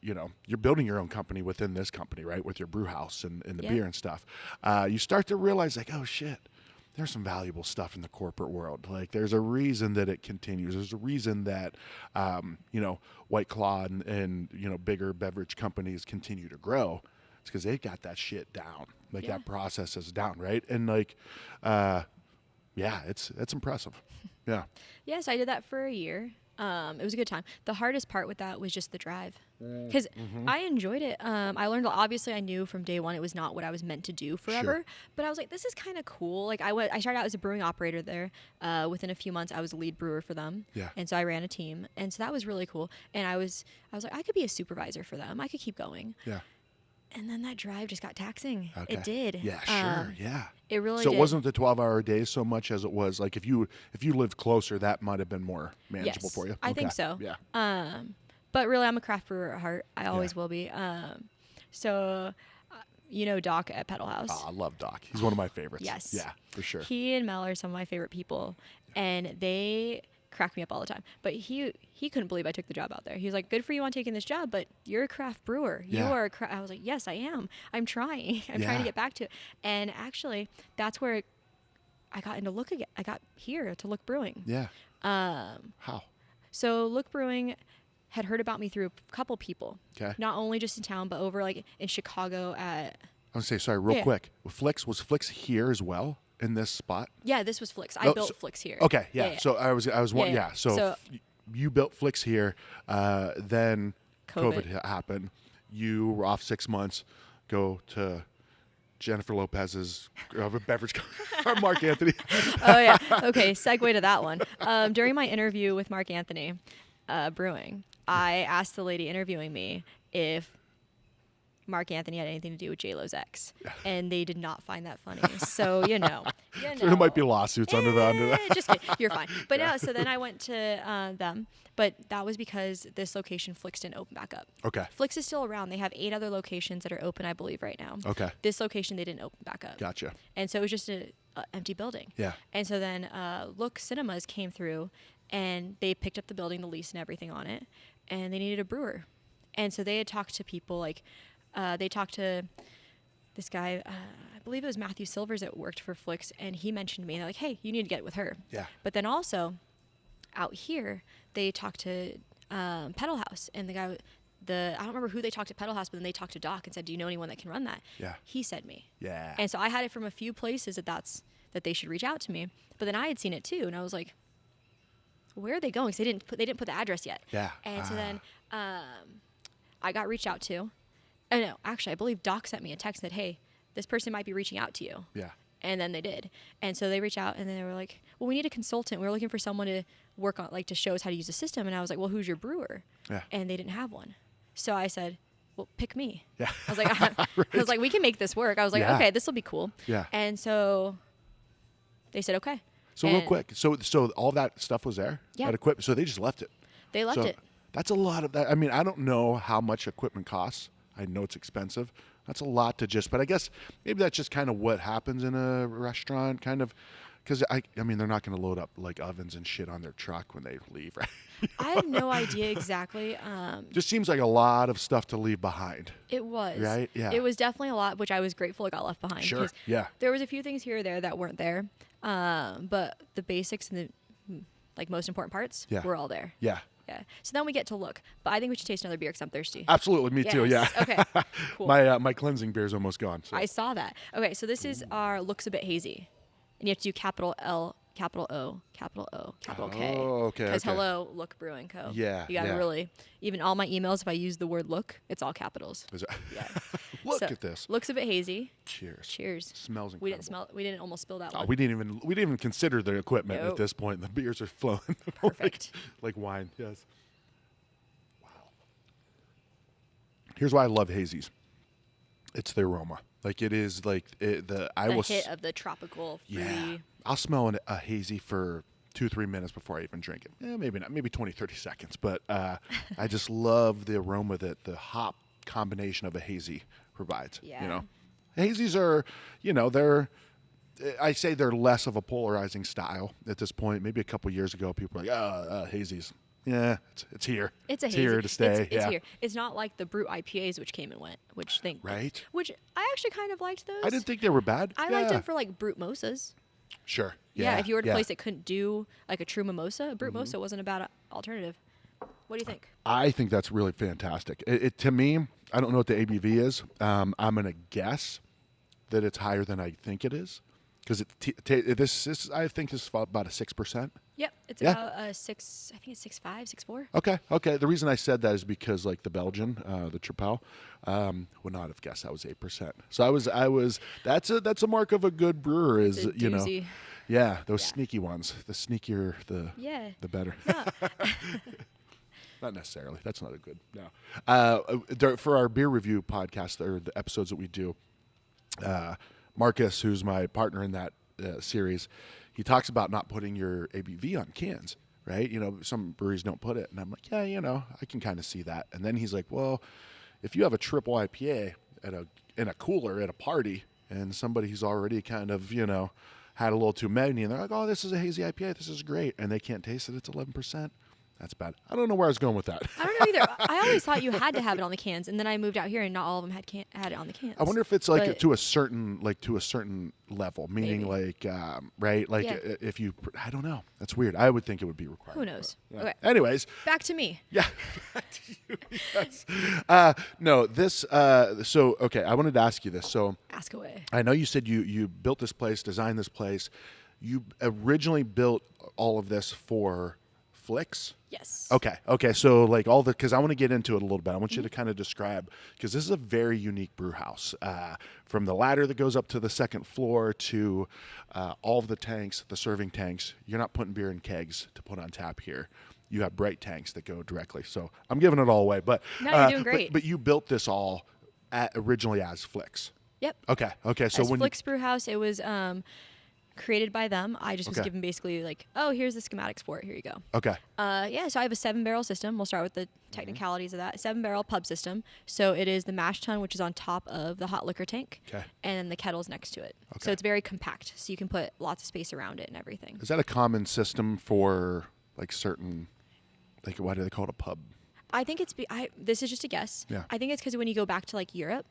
you're building your own company within this company, right? With your brew house and the Yeah. beer and stuff. You start to realize, like, oh, shit. There's some valuable stuff in the corporate world. Like, there's a reason that it continues. There's a reason that, White Claw and bigger beverage companies continue to grow. It's because they got that shit down. Like, Yeah. that process is down, right? And like, it's impressive. Yeah. Yes, I did that for a year. It was a good time. The hardest part with that was just the drive, because I enjoyed it. I learned, obviously I knew from day one it was not what I was meant to do forever, Sure. but I was like, this is kind of cool. Like I started out as a brewing operator there. Within a few months, I was a lead brewer for them. Yeah. And so I ran a team, and so that was really cool. And I was like, I could be a supervisor for them. I could keep going. Yeah. And then that drive just got taxing. Okay. It did. Yeah, sure. Yeah. It really So did. it wasn't the 12-hour days so much as it was like if you lived closer, that might have been more manageable Yes, for you. I think Okay. so. Yeah. But really, I'm a craft brewer at heart. I always will be. Doc at Pedal House. Oh, I love Doc. He's one of my favorites. Yes. Yeah, for sure. He and Mel are some of my favorite people, and they crack me up all the time. But he couldn't believe I took the job out there. He was like, "Good for you on taking this job, but you're a craft brewer. You Yeah. are." I was like, "Yes, I am. I'm trying. I'm trying Yeah. to get back to it." And actually, that's where I got into Look again. I got here to Look Brewing. Yeah. How? So Look Brewing had heard about me through a couple people. Okay. Not only just in town, but over like in Chicago at. I want to say sorry, real Yeah. quick. Was Flix here as well in this spot? Yeah, this was Flix. I Oh, built so- Flix here. Okay. Yeah. So I was one. Yeah, Yeah. yeah. So, So- you built Flix here. Then COVID. happened. You were off 6 months. Go to Jennifer Lopez's beverage or Mark Anthony. Oh yeah. Okay. Segue to that one. During my interview with Mark Anthony, Brewing, I asked the lady interviewing me if Mark Anthony had anything to do with J-Lo's ex, and they did not find that funny. So There might be lawsuits under that. Just kidding. You're fine. But no. So then I went to them, but that was because this location Flix didn't open back up. Okay. Flix is still around. They have 8 other locations that are open, I believe, right now. Okay. This location they didn't open back up. Gotcha. And so it was just an empty building. Yeah. And so then LOOK Cinemas came through, and they picked up the building, the lease and everything on it, and they needed a brewer. And so they had talked to people like, they talked to this guy, I believe it was Matthew Silvers that worked for Flix, and he mentioned me, and they're like, hey, you need to get with her. Yeah. But then also, out here, they talked to Pedal House, and the guy, I don't remember who they talked to Pedal House, but then they talked to Doc and said, do you know anyone that can run that? Yeah. He said me. Yeah. And so I had it from a few places that they should reach out to me, but then I had seen it too, and I was like, where are they going? 'Cause they didn't put the address yet. Yeah. And so then I got reached out to. Oh no, actually, I believe Doc sent me a text that, hey, this person might be reaching out to you. Yeah. And then they did. And so they reached out and they were like, well, we need a consultant. We were looking for someone to work on, like, to show us how to use the system. And I was like, well, who's your brewer? Yeah. And they didn't have one. So I said, well, pick me. Yeah. I was like, I was like, we can make this work. I was like, Yeah. okay, this will be cool. Yeah. And so they said, okay. So real quick, so all that stuff was there? Yeah. That equipment. So they just left it. They left it. That's a lot of that. I mean, I don't know how much equipment costs. I know it's expensive. That's a lot to just, but I guess maybe that's just kind of what happens in a restaurant, kind of, because I mean, they're not going to load up like ovens and shit on their truck when they leave, right? I have no idea exactly. Just seems like a lot of stuff to leave behind. It was. Right? Yeah. It was definitely a lot, which I was grateful it got left behind. Sure. 'Cause Yeah. There was a few things here or there that weren't there, but the basics and the like most important parts were all there. Yeah. Yeah. So then we get to Look, but I think we should taste another beer because I'm thirsty. Absolutely. Me too. Yeah. Yes. Okay. Cool. My cleansing beer is almost gone. So. I saw that. Okay. So this is our Looks a Bit Hazy, and you have to do capital L, capital O, capital O, capital K. Oh, okay. Because okay. hello, Look Brewing Co. Yeah, You gotta yeah. really, even all my emails, if I use the word look, it's all capitals. Is it- Yeah. Look So, at this. Looks a bit hazy. Cheers. Cheers. Smells incredible. We didn't almost spill that Oh, one. we didn't even consider the equipment at Nope. this point. The beers are flowing Perfect. like wine. Yes. Wow. Here's why I love hazies. It's the aroma. Like it is like The hit of the tropical fruity. Yeah. I'll smell a hazy for 2-3 minutes before I even drink it. Maybe not. Maybe 20-30 seconds. But I just love the aroma that the hop combination of a hazy provides. Yeah. You know, hazies are, you know, they're. I say they're less of a polarizing style at this point. Maybe a couple years ago, people were like, hazies. Yeah, it's here. It's a hazy. here to stay. It's yeah. here. It's not like the Brute IPAs, which came and went, which Right. Which I actually kind of liked those. I didn't think they were bad. I liked them for like Brute Mosas. Sure. Yeah, if you were at a place that couldn't do like a true mimosa, a Brute Mosa wasn't a bad alternative. What do you think? I think that's really fantastic. It to me, I don't know what the ABV is. I'm gonna guess that it's higher than I think it is, because this I think is about a 6%. Yep, it's Yeah. about 6. I think it's 6.5, 6.4. Okay. The reason I said that is because like the Belgian, the Tripel, would not have guessed that was 8%. So I was. That's a mark of a good brewer. Is It's a you know. doozy. Yeah, those Yeah. sneaky ones. The sneakier, Yeah. the better. No. Not necessarily. That's not a good. No. For our beer review podcast or the episodes that we do, Marcus, who's my partner in that series, he talks about not putting your ABV on cans, right? You know, some breweries don't put it, and I'm like, yeah, you know, I can kind of see that. And then he's like, well, if you have a triple IPA in a cooler at a party, and somebody who's already kind of, you know, had a little too many, and they're like, oh, this is a hazy IPA, this is great, and they can't taste it, it's 11%. That's bad. I don't know where I was going with that. I don't know either. I always thought you had to have it on the cans, and then I moved out here, and not all of them had it on the cans. I wonder if it's like But- to a certain level, meaning Maybe. like right, like Yeah. if you, I don't know. That's weird. I would think it would be required. Who knows? but, Okay. Anyways, Back to me. yeah. Back to you. Yes. No, this. So okay, I wanted to ask you this. So Ask away. I know you said you built this place, designed this place. You originally built all of this for Flicks. Yes. Okay. So like because I want to get into it a little bit. I want you to kind of describe, because this is a very unique brew house. From the ladder that goes up to the second floor to all of the tanks, the serving tanks. You're not putting beer in kegs to put on tap here. You have bright tanks that go directly. So I'm giving it all away, but No, you're doing great. But you built this all originally as Flicks. Yep. Okay. So As when Flicks Brew House, it was created by them. I just was Okay. given basically like, oh, here's the schematics for it. Here you go. okay. Yeah, so I have a 7-barrel system. We'll start with the technicalities of that. 7-barrel pub system. So it is the mash tun, which is on top of the hot liquor tank. Okay. And then the kettle's next to it. Okay. So it's very compact. So you can put lots of space around it and everything. Is that a common system for like certain, like why do they call it a pub? I think it's, this is just a guess. Yeah. I think it's because when you go back to like Europe,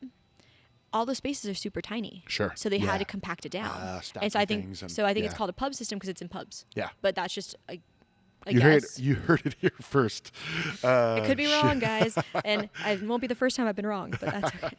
all those spaces are super tiny. Sure. So they Yeah. had to compact it down. Stacking And so I think, things and- it's yeah. called a pub system because it's in pubs. Yeah. But that's just a You guess. heard it here first. I could be wrong, guys, and it won't be the first time I've been wrong, but that's okay.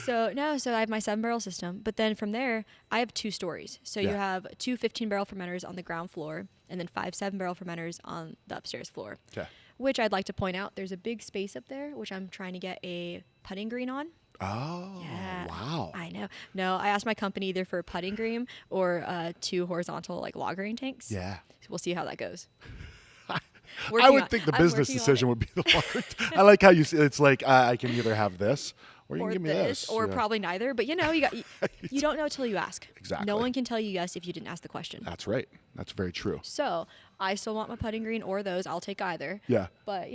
So I have my 7-barrel system, but then from there, I have 2 stories. So you Yeah. have 2 15-barrel fermenters on the ground floor, and then 5 7-barrel fermenters on the upstairs floor. Okay. Which I'd like to point out, there's a big space up there, which I'm trying to get a putting green on. Oh, Yeah. wow. I know. No, I asked my company either for a putting green or 2 horizontal like lagering tanks. Yeah. So we'll see how that goes. I would think the I'm business working on decision it. would be the longer. I like how you see it's like I can either have this or you can Or give me this, this. or Yeah. probably neither. But you know, you don't know till you ask. Exactly. No one can tell you yes if you didn't ask the question. That's right. That's very true. So I still want my putting green or those. I'll take either. Yeah. But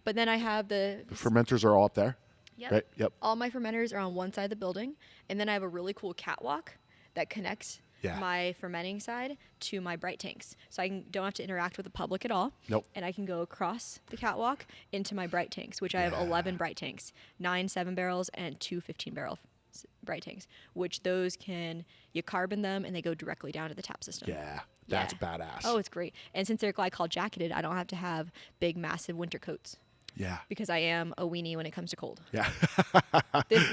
but then I have the The fermenters are all up there. Yep. Right? Yep. All my fermenters are on one side of the building, and then I have a really cool catwalk that connects Yeah. my fermenting side to my bright tanks. So I don't have to interact with the public at all. Nope. And I can go across the catwalk into my bright tanks, which I have 11 bright tanks, 9 7-barrels and 2 15-barrel bright tanks, which those you carbon them and they go directly down to the tap system. Yeah. That's Yeah. badass. Oh, it's great. And since they're glycol jacketed, I don't have to have big, massive winter coats yeah. because I am a weenie when it comes to cold. Yeah.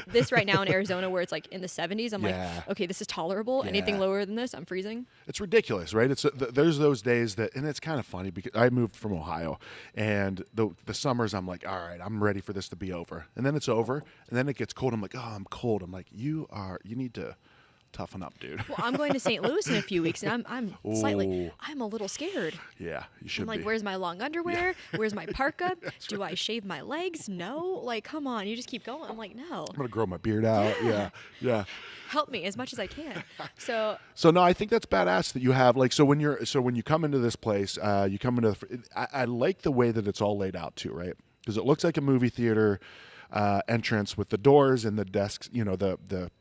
This right now in Arizona where it's like in the 70s, I'm Yeah. like, okay, this is tolerable. Anything Yeah. lower than this, I'm freezing. It's ridiculous, right? It's there's those days that, and it's kind of funny because I moved from Ohio, and the summers I'm like, all right, I'm ready for this to be over, and then it's over, and then it gets cold. I'm like, oh, I'm cold. I'm like, you need to toughen up, dude. Well, I'm going to St. Louis in a few weeks, and I'm Ooh. I'm a little scared. Yeah, you should I'm like, be. where's my long underwear? Where's my parka? Do I shave my legs? No. Like, come on, you just keep going. I'm like, no. I'm gonna grow my beard out. Yeah, yeah. Help me as much as I can. So So no, I think that's badass that you have like so when you come into this place, you come into I like the way that it's all laid out too, right? Because it looks like a movie theater entrance with the doors and the desks, the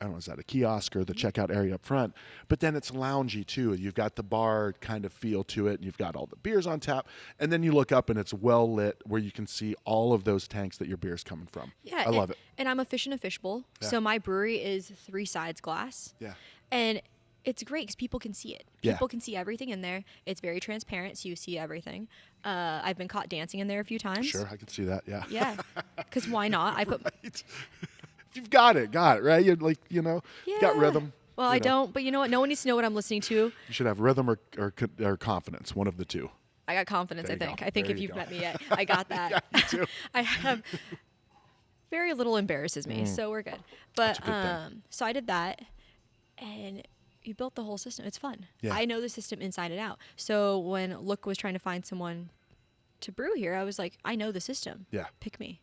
I don't know, is that a kiosk or the checkout area up front? But then it's loungy too. You've got the bar kind of feel to it, and you've got all the beers on tap. And then you look up and it's well lit where you can see all of those tanks that your beer's coming from. yeah, I love it. And I'm a fish in a fishbowl. Yeah. So my brewery is 3 sides glass. Yeah. And it's great because people can see it. Yeah. People can see everything in there. It's very transparent, so you see everything. I've been caught dancing in there a few times. Sure, I can see that. Yeah. Yeah. Because why not? I put. Right. If you've got it, right? You're like, you got Yeah. rhythm. Well, I don't, but you know what? No one needs to know what I'm listening to. You should have rhythm or confidence, one of the two. I got confidence, There I you think. go. I think There if you you've go. met me yet, I got that. Yeah, me too. I have very little embarrasses me, so we're good. But That's a good thing. so I did that, and you built the whole system. It's fun. Yeah. I know the system inside and out. So when Look was trying to find someone to brew here, I was like, I know the system. Yeah. Pick me.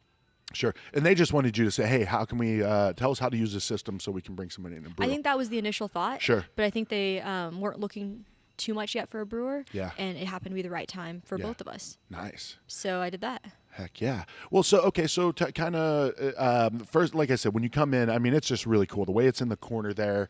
Sure. And they just wanted you to say, hey, how can we tell us how to use the system so we can bring somebody in and brew? I think that was the initial thought. Sure. But I think they weren't looking too much yet for a brewer. Yeah. And it happened to be the right time for Yeah. both of us. Nice. So I did that. Heck yeah. Well, so kind of first, like I said, when you come in, I mean, it's just really cool the way it's in the corner there.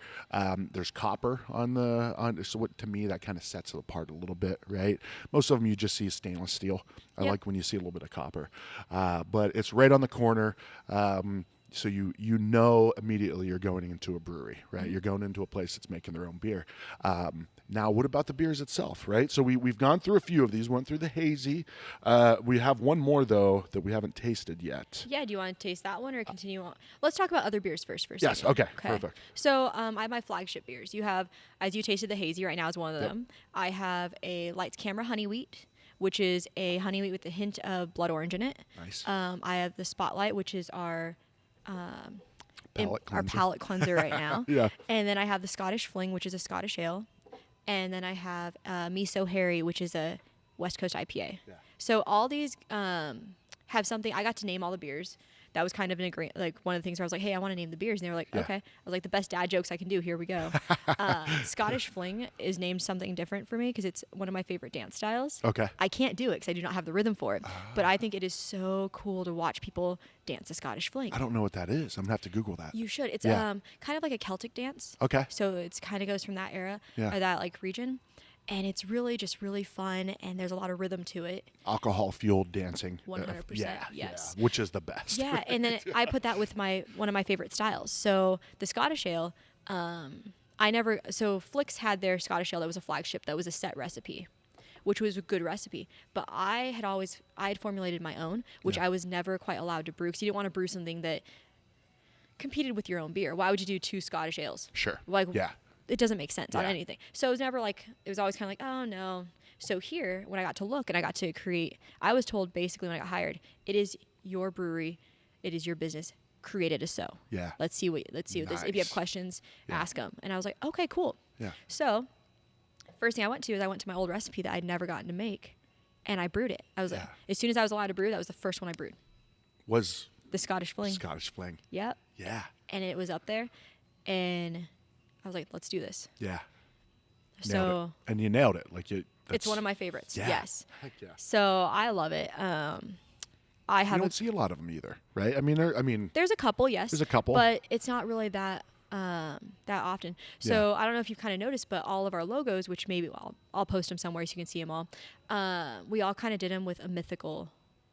There's copper so what, to me that kind of sets it apart a little bit, right? Most of them you just see stainless steel. I Yep. like when you see a little bit of copper, but it's right on the corner. So you know immediately you're going into a brewery, right? Mm-hmm. You're going into a place that's making their own beer. Now, what about the beers itself, right? So we've gone through a few of these. Went through the hazy. We have one more though that we haven't tasted yet. Yeah, do you want to taste that one or continue on? Let's talk about other beers first for a Yes, second. okay, perfect. So I have my flagship beers. You have, as you tasted the hazy right now is one of Yep. them. I have a Lights Camera Honey Wheat, which is a honey wheat with a hint of blood orange in it. Nice. I have the Spotlight, which is our Palate cleanser. palate cleanser right now. Yeah. And then I have the Scottish Fling, which is a Scottish ale. And then I have Miso Harry, which is a West Coast IPA. Yeah. So all these have something. I got to name all the beers. That was kind of like one of the things where I was like, hey, I want to name the beers. And they were like, Yeah. okay. I was like, the best dad jokes I can do. Here we go. Scottish Fling is named something different for me because it's one of my favorite dance styles. Okay. I can't do it because I do not have the rhythm for it. But I think it is so cool to watch people dance a Scottish Fling. I don't know what that is. I'm gonna have to Google that. You should. It's Yeah. kind of like a Celtic dance. Okay. So it's kind of goes from that era Yeah. or that like region. And it's really just really fun and there's a lot of rhythm to it. Alcohol fueled dancing. 100%, Yeah. yes. Yeah, which is the best. Yeah, and then I put that with one of my favorite styles. So the Scottish ale, Flicks had their Scottish ale that was a flagship that was a set recipe, which was a good recipe. But I had formulated my own, which Yeah. I was never quite allowed to brew because you didn't want to brew something that competed with your own beer. Why would you do 2 Scottish ales? Sure. Like, Yeah. it doesn't make sense on Yeah. anything. So it was never like, it was always kind of like, oh no. So here, when I got to Look and I got to create, I was told basically when I got hired, it is your brewery, it is your business. created a so. Yeah. Let's see what this. If you have Nice. questions, Yeah. ask them. And I was like, okay, cool. Yeah. So first thing I went to my old recipe that I'd never gotten to make, and I brewed it. I was like, Yeah. as soon as I was allowed to brew, that was the first one I brewed. Was The Scottish Fling. Scottish Fling. Yep. Yeah. And it was up there, and I was like, let's do this. Yeah. Nailed So it. And you nailed it. Like it's one of my favorites. Yeah. Yes. Heck yeah. So I love it. I You have don't see a lot of them either, right? I mean, there's a couple, yes. There's a couple. But it's not really that often. So I don't know if you've kind of noticed, but all of our logos, which maybe I'll post them somewhere so you can see them all. We all kind of did them with a mythical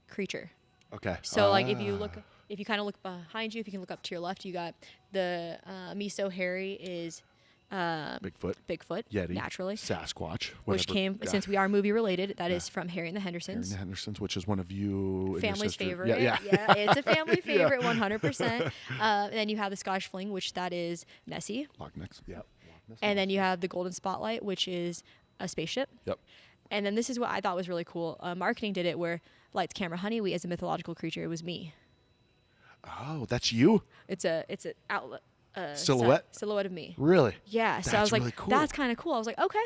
creature. okay. So like if you kind of look behind you, if you can look up to your left, you got the Miso Harry is Bigfoot, Yeti, naturally, Sasquatch, which came since we are movie related. That is from Harry and the Hendersons. Harry and the Hendersons, which is one of you and your Family's sister. favorite. Yeah. It's a family favorite, 100%. And then you have the Scottish Fling, which that is Nessie. Loch Ness. Yep. And then you have the Golden Spotlight, which is a spaceship. Yep. And then this is what I thought was really cool. Marketing did it where lights, camera, honey. We as a mythological creature. It was me. Oh, that's you? It's a outlet. Silhouette? Silhouette of me. Really? Yeah. So I That's was like, really cool. that's kind of cool. I was like, okay.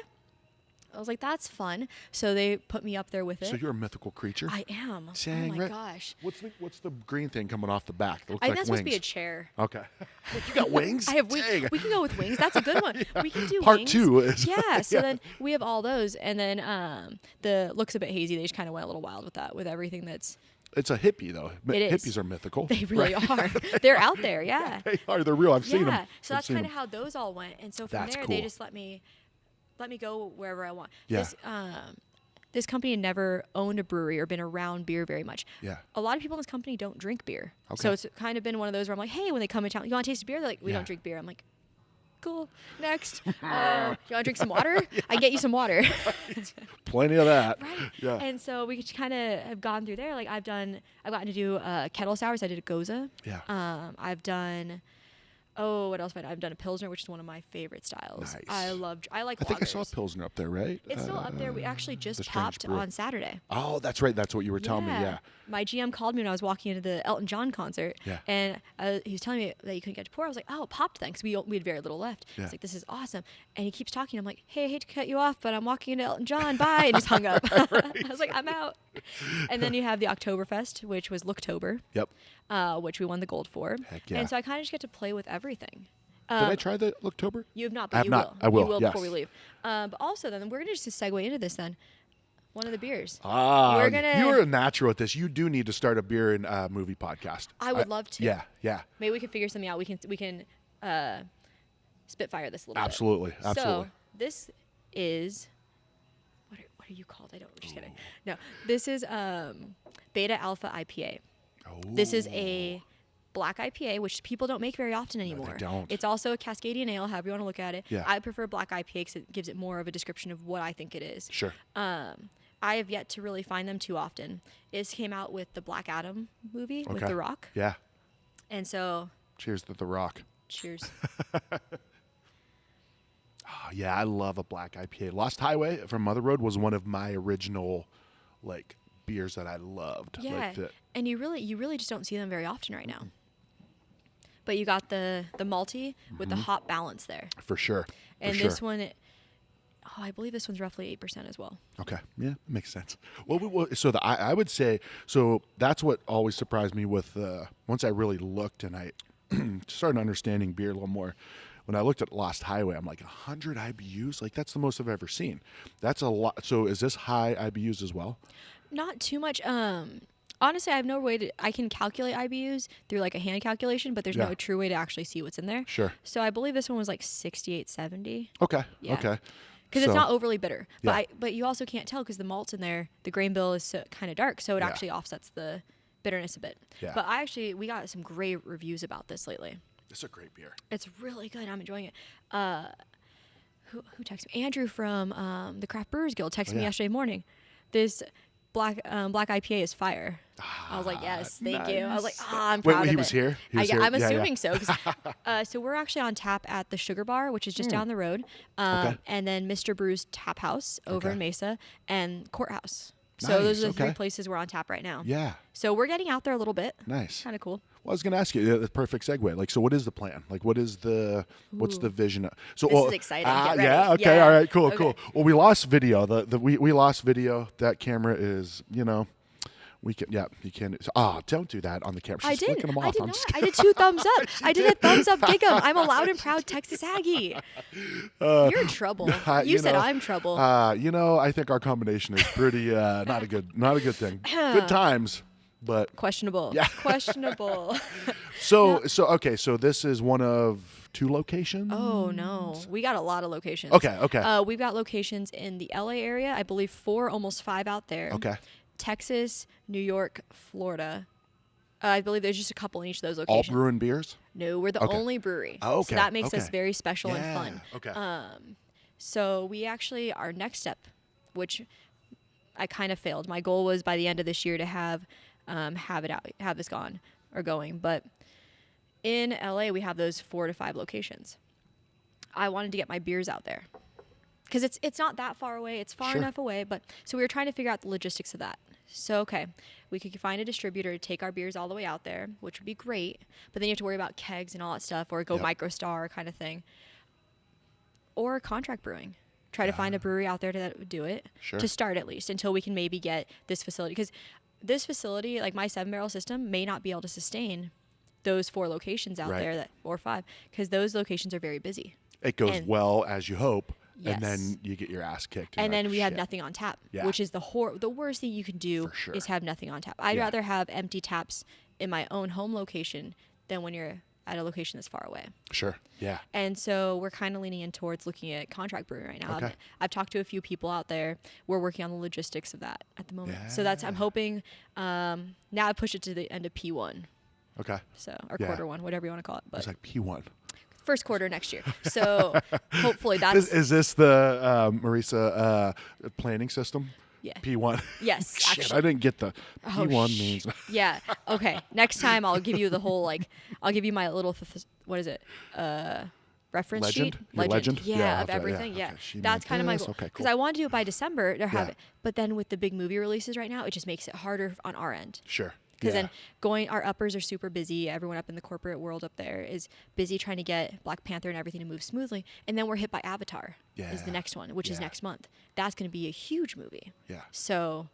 I was like, that's fun. So they put me up there with it. So you're a mythical creature? I am. Dang, oh my right. gosh. What's the green thing coming off the back? That looks I think like that's wings. supposed to be a chair. Okay. You got wings? I have wings. Dang. We can go with wings. That's a good one. We can do Part wings. 2 is. Yeah. So Yeah. then we have all those, and then the looks a bit hazy. They just kind of went a little wild with that, with everything that's. It's a hippie, though. It is. Hippies are mythical. They really right? are. They're out there. Yeah. They are. They're real. I've seen them. Yeah. So that's kind of how those all went, and so from That's there cool. they just let me go wherever I want. Yeah. This company had never owned a brewery or been around beer very much. Yeah. A lot of people in this company don't drink beer. Okay. So it's kind of been one of those where I'm like, hey, when they come in town, you want to taste a beer? They're like, we Yeah. don't drink beer. I'm like, cool. Next. You want to drink some water? I get you some water. Plenty of that. Right. Yeah. And so we kind of have gone through there. Like I've gotten to do kettle sours. I did a Goza. Yeah. I've done. Oh, what else have I done? I've done a Pilsner, which is one of my favorite styles. Nice. I like I think I saw a lagers. Pilsner up there, right? It's still up there. We actually The just Strange popped Brew. on Saturday. Oh, that's right. That's what you were telling me. Yeah. My GM called me when I was walking into the Elton John concert, Yeah. and he was telling me that you couldn't get to pour. I was like, oh, it popped then, because we had very little left. Yeah. He's like, this is awesome. And he keeps talking. I'm like, hey, I hate to cut you off, but I'm walking into Elton John. Bye. And just hung up. I was like, I'm out. And then you have the Oktoberfest, which was Looktober, Yep. which we won the gold for. Heck yeah. And so I kind of just get to play with everything. Did I try the Looktober? You have not, I but have you not. will. I will, You will yes. before we leave. But also, then we're gonna just segue into this. Then one of the beers. Ah, We're gonna- you're a natural at this. You do need to start a beer and movie podcast. I would love to. Yeah, yeah. Maybe we can figure something out. We can spitfire this a little Absolutely, bit. absolutely. So this is what are you called? I don't. Just kidding. No, this is Beta Alpha IPA. Oh. This is a black IPA, which people don't make very often anymore. don't. It's also a Cascadian ale, however you want to look at it. Yeah. I prefer black IPA because it gives it more of a description of what I think it is. Sure. I have yet to really find them too often. It came out with the Black Adam movie with Okay. The Rock. Yeah. And so, Cheers to The Rock. cheers. Oh, yeah, I love a black IPA. Lost Highway from Mother Road was one of my original, like, beers that I loved. Yeah. Like And you really just don't see them very often right now. But you got the malty with the hop balance there. for sure. And for this sure. one, I believe this one's roughly 8% as well. Okay. Yeah, makes sense. Well, so I would say, so that's what always surprised me with, once I really looked and I started understanding beer a little more. When I looked at Lost Highway, I'm like, 100 IBUs? Like, that's the most I've ever seen. That's a lot. So is this high IBUs as well? Not too much. Honestly, I have no way I can calculate IBUs through like a hand calculation, but there's Yeah. no true way to actually see what's in there. Sure. So I believe this one was like 68, 70. Okay. Yeah. Okay. Because So- it's not overly bitter. But Yeah. but you also can't tell because the malt's in there, the grain bill is kind of dark, so it Yeah. actually offsets the bitterness a bit. Yeah. But we got some great reviews about this lately. It's a great beer. It's really good. I'm enjoying it. Who texted me? Andrew from the Craft Brewers Guild texted me yeah. yesterday morning. This black IPA is fire. I was like, yes, thank you. I was like, I'm proud of it. Wait, he was here? He was here? I'm Yeah, assuming yeah. so. 'Cause, so we're actually on tap at the Sugar Bar, which is just down the road. Okay. And then Mr. Brew's Tap House over Okay. in Mesa and Courthouse. So those Nice, are the three okay. places we're on tap right now. Yeah. So we're getting out there a little bit. Nice. Kind of cool. Well, I was going to ask you, the perfect segue. Like, so what is the plan? Like, what's the Ooh. vision? So, This is exciting. Get ready. yeah. Okay. Yeah. All right. Cool. Okay. Cool. Well, we lost video. We lost video. That camera is, we can. Yeah. You can. Don't do that on the camera. She's flicking them off. I did I'm not. just I did 2 thumbs up. I did a thumbs up gig 'em. I'm a loud and proud Texas Aggie. You're in trouble. You said I'm trouble. I think our combination is pretty not a good thing. Good times, but Questionable. Yeah. Questionable. so this is one of 2 locations. Oh no, we got a lot of locations. Okay. We've got locations in the LA area. I believe 4, almost 5 out there. Okay. Texas, New York, Florida. I believe there's just a couple in each of those All locations. brewing beers. No, we're the Okay. only brewery. Oh, okay. So that makes us Okay. very special and Yeah. fun. Okay. So we actually, our next step, which I kind of failed. My goal was by the end of this year to have this going. But in LA, we have those 4 to 5 locations. I wanted to get my beers out there because it's not that far away. It's far Sure. enough away. But so we were trying to figure out the logistics of that. So, okay, we could find a distributor to take our beers all the way out there, which would be great. But then you have to worry about kegs and all that stuff, or go Yep. microstar kind of thing. Or contract brewing. Try to find a brewery out there that would do it Sure. to start at least until we can maybe get this facility. Because this facility, like my 7-barrel system, may not be able to sustain those 4 locations out Right. there, 4 or 5, because those locations are very busy. It goes And- well as you hope, Yes. and then you get your ass kicked. And you're then like, we have "Shit." nothing on tap, Yeah. which is the worst thing you can do For sure. is have nothing on tap. I'd Yeah. rather have empty taps in my own home location than when you're at a location that's far away. Sure. Yeah. And so we're kind of leaning in towards looking at contract brewing right now. Okay. I've talked to a few people out there. We're working on the logistics of that at the moment. So I'm hoping, now I push it to the end of P1. Okay. So, or Yeah. quarter 1, whatever you want to call it. But It's like P1. first quarter next year. So hopefully that's, Is this the Marisa planning system? yeah. P1. Yes, Shit, actually. I didn't get the Oh, P1 means. Yeah. Okay. Next time I'll give you the whole, I'll give you my little, what is it? Reference Legend? sheet? Your legend? Yeah, Yeah, of okay, everything. yeah, Yeah. okay. She That's meant kind of my this. goal. Okay, Because cool. I want to do it by December to have Yeah. it. But then with the big movie releases right now, it just makes it harder on our end. Sure. Because Yeah. then our uppers are super busy. Everyone up in the corporate world up there is busy trying to get Black Panther and everything to move smoothly. And then we're hit by Avatar is the Yeah. next one, which is Yeah. next month. That's going to be a huge movie. Yeah. So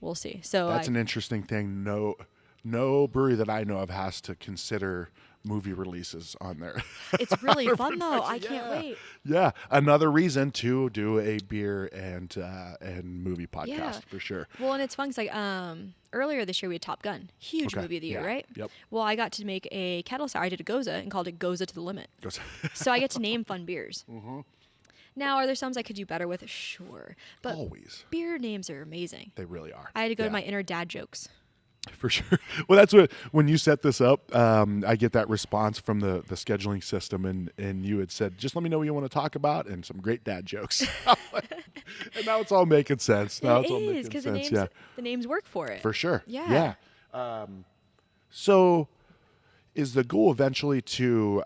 we'll see. So That's an interesting thing. No brewery that I know of has to consider movie releases on there. it's really fun though. I can't Yeah. wait. Yeah, another reason to do a beer and movie podcast Yeah. for sure. Well, and it's fun 'cause earlier this year we had Top Gun, huge Okay, movie of the year, yeah, right? yep. Well, I got to make a kettle sour. I did a Goza and called it Goza to the Limit. Goes- So I get to name fun beers. Mm-hmm. Now, are there some I could do better with? Sure, but Always, beer names are amazing. they really are. I had to go Yeah, to my inner dad jokes. for sure. Well, that's what when you set this up, I get that response from the scheduling system, and you had said, just let me know what you want to talk about, and some great dad jokes. And now it's all making sense. Now it's all It is making because sense. the names work for it. For sure. Yeah. Yeah. So, is the goal eventually to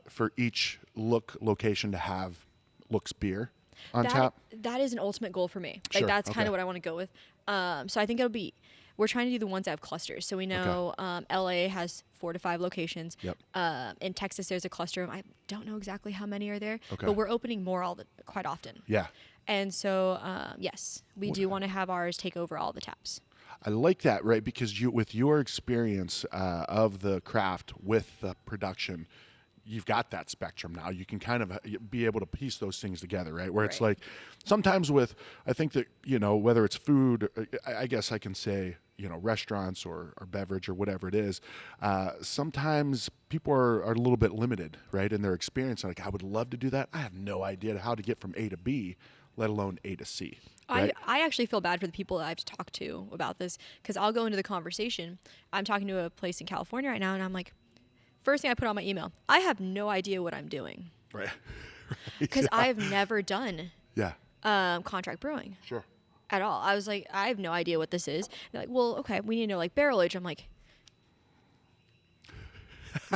for each Look location to have Look's beer on tap? That is an ultimate goal for me. Like Sure, that's kind okay. of what I want to go with. So I think we're trying to do the ones that have clusters. So we know LA has 4 to 5 locations. Yep. In Texas, there's a cluster. I don't know exactly how many are there, Okay. but we're opening more quite often. Yeah. And so, yes, we do want to have ours take over all the taps. I like that, right? Because with your experience of the craft with the production, you've got that spectrum now. You can kind of be able to piece those things together, right? Where it's Right. like sometimes I think that, whether it's food, I guess I can say, restaurants or beverage or whatever it is, sometimes people are a little bit limited, right? In their experience. Like, I would love to do that. I have no idea how to get from A to B, let alone A to C. Right? I actually feel bad for the people that I've talked to about this because I'll go into the conversation. I'm talking to a place in California right now, and I'm like, first thing I put on my email, I have no idea what I'm doing Right. because I've never done Yeah. contract brewing Sure. at all. I was like, I have no idea what this is. They're like, well, okay, we need to know barrel age. I'm like,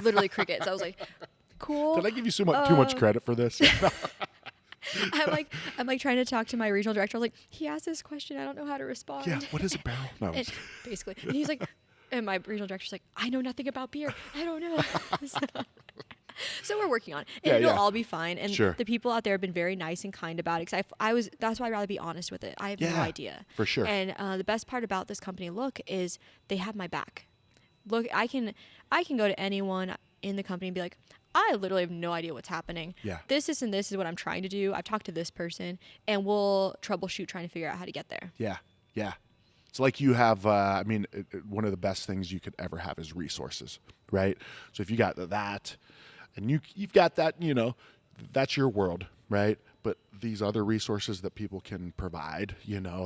literally crickets. I was like, cool. Did I give you too much credit for this? I'm like trying to talk to my regional director. I was like, he asked this question. I don't know how to respond. Yeah, what is a barrel? No. And basically, and he's like, and my regional director's like, I know nothing about beer. I don't know. So we're working on it. And it'll all be fine. And Sure. the people out there have been very nice and kind about it. Because that's why I'd rather be honest with it. I have no idea. For sure. And the best part about this company, Look, is they have my back. Look, I can go to anyone in the company and be like, I literally have no idea what's happening. Yeah. This is what I'm trying to do. I've talked to this person, and we'll troubleshoot trying to figure out how to get there. Yeah. Yeah. It's like you have, one of the best things you could ever have is resources, right? So if you got that, and you've got that, that's your world, right? But these other resources that people can provide,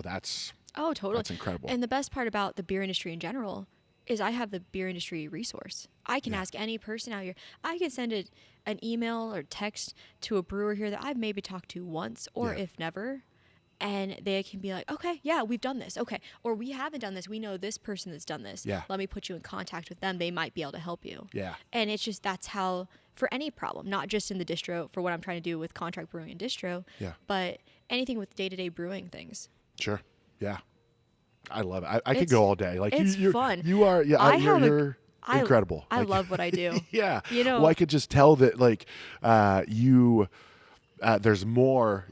that's totally. That's incredible. And the best part about the beer industry in general is I have the beer industry resource. I can ask any person out here. I can send an email or text to a brewer here that I've maybe talked to once or if never. And they can be like, okay, yeah, we've done this. Okay. Or we haven't done this. We know this person that's done this. Yeah. Let me put you in contact with them. They might be able to help you. Yeah. And it's just, that's how, for any problem, not just in the distro, for what I'm trying to do with contract brewing and distro, but anything with day-to-day brewing things. Sure. Yeah. I love it. I could go all day. Like it's you're, fun. You are, you're incredible. I love what I do. Yeah. Well, I could just tell that there's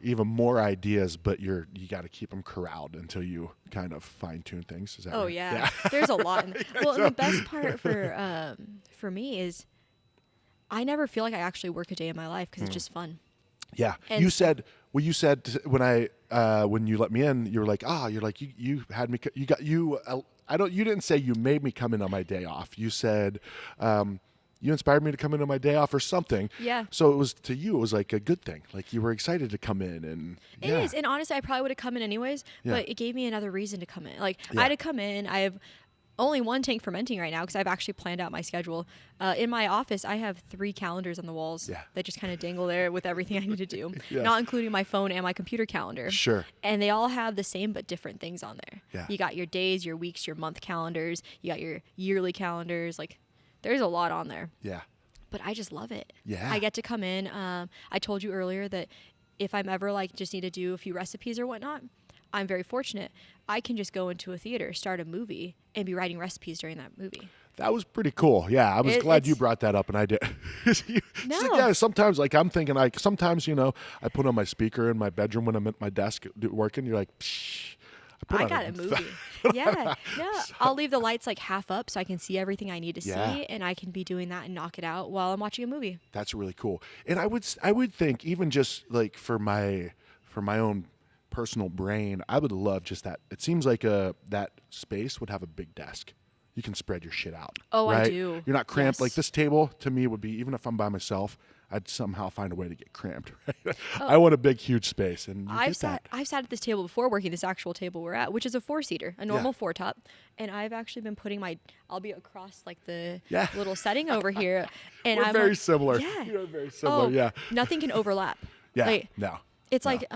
even more ideas, but you got to keep them corralled until you kind of fine tune things. Is that right? Yeah. There's a lot. And the best part for me is I never feel like I actually work a day in my life because it's just fun. Yeah. And you said when you let me in, you were like, you had me, you didn't say you made me come in on my day off. You said, you inspired me to come in on my day off or something. Yeah. So it was like a good thing. Like you were excited to come in and It is. And honestly, I probably would have come in anyways, but it gave me another reason to come in. Like I had to come in. I have only one tank fermenting right now because I've actually planned out my schedule. In my office, I have 3 calendars on the walls that just kind of dangle there with everything I need to do, not including my phone and my computer calendar. Sure. And they all have the same but different things on there. Yeah. You got your days, your weeks, your month calendars. You got your yearly calendars. Like there's a lot on there. Yeah. But I just love it. Yeah. I get to come in. I told you earlier that if I'm ever just need to do a few recipes or whatnot, I'm very fortunate. I can just go into a theater, start a movie, and be writing recipes during that movie. That was pretty cool. Yeah, I was glad you brought that up, and I did. Yeah, sometimes, I'm thinking, sometimes, I put on my speaker in my bedroom when I'm at my desk working. You're like, psh. I got a movie. Yeah. I'll leave the lights half up so I can see everything I need to see, and I can be doing that and knock it out while I'm watching a movie. That's really cool. And I would think even just for my own personal brain, I would love just that. It seems like that space would have a big desk. You can spread your shit out. Oh, right? I do. You're not cramped. Yes. Like this table to me would be, even if I'm by myself, I'd somehow find a way to get cramped. Right? I want a big, huge space, and I've sat at this table before, working this actual table we're at, which is a 4-seater, a normal 4-top, and I've actually been putting I'll be across the little setting over here, and we're I'm very similar. Yeah, you're very similar. Yeah, nothing can overlap. Yeah, no, it's like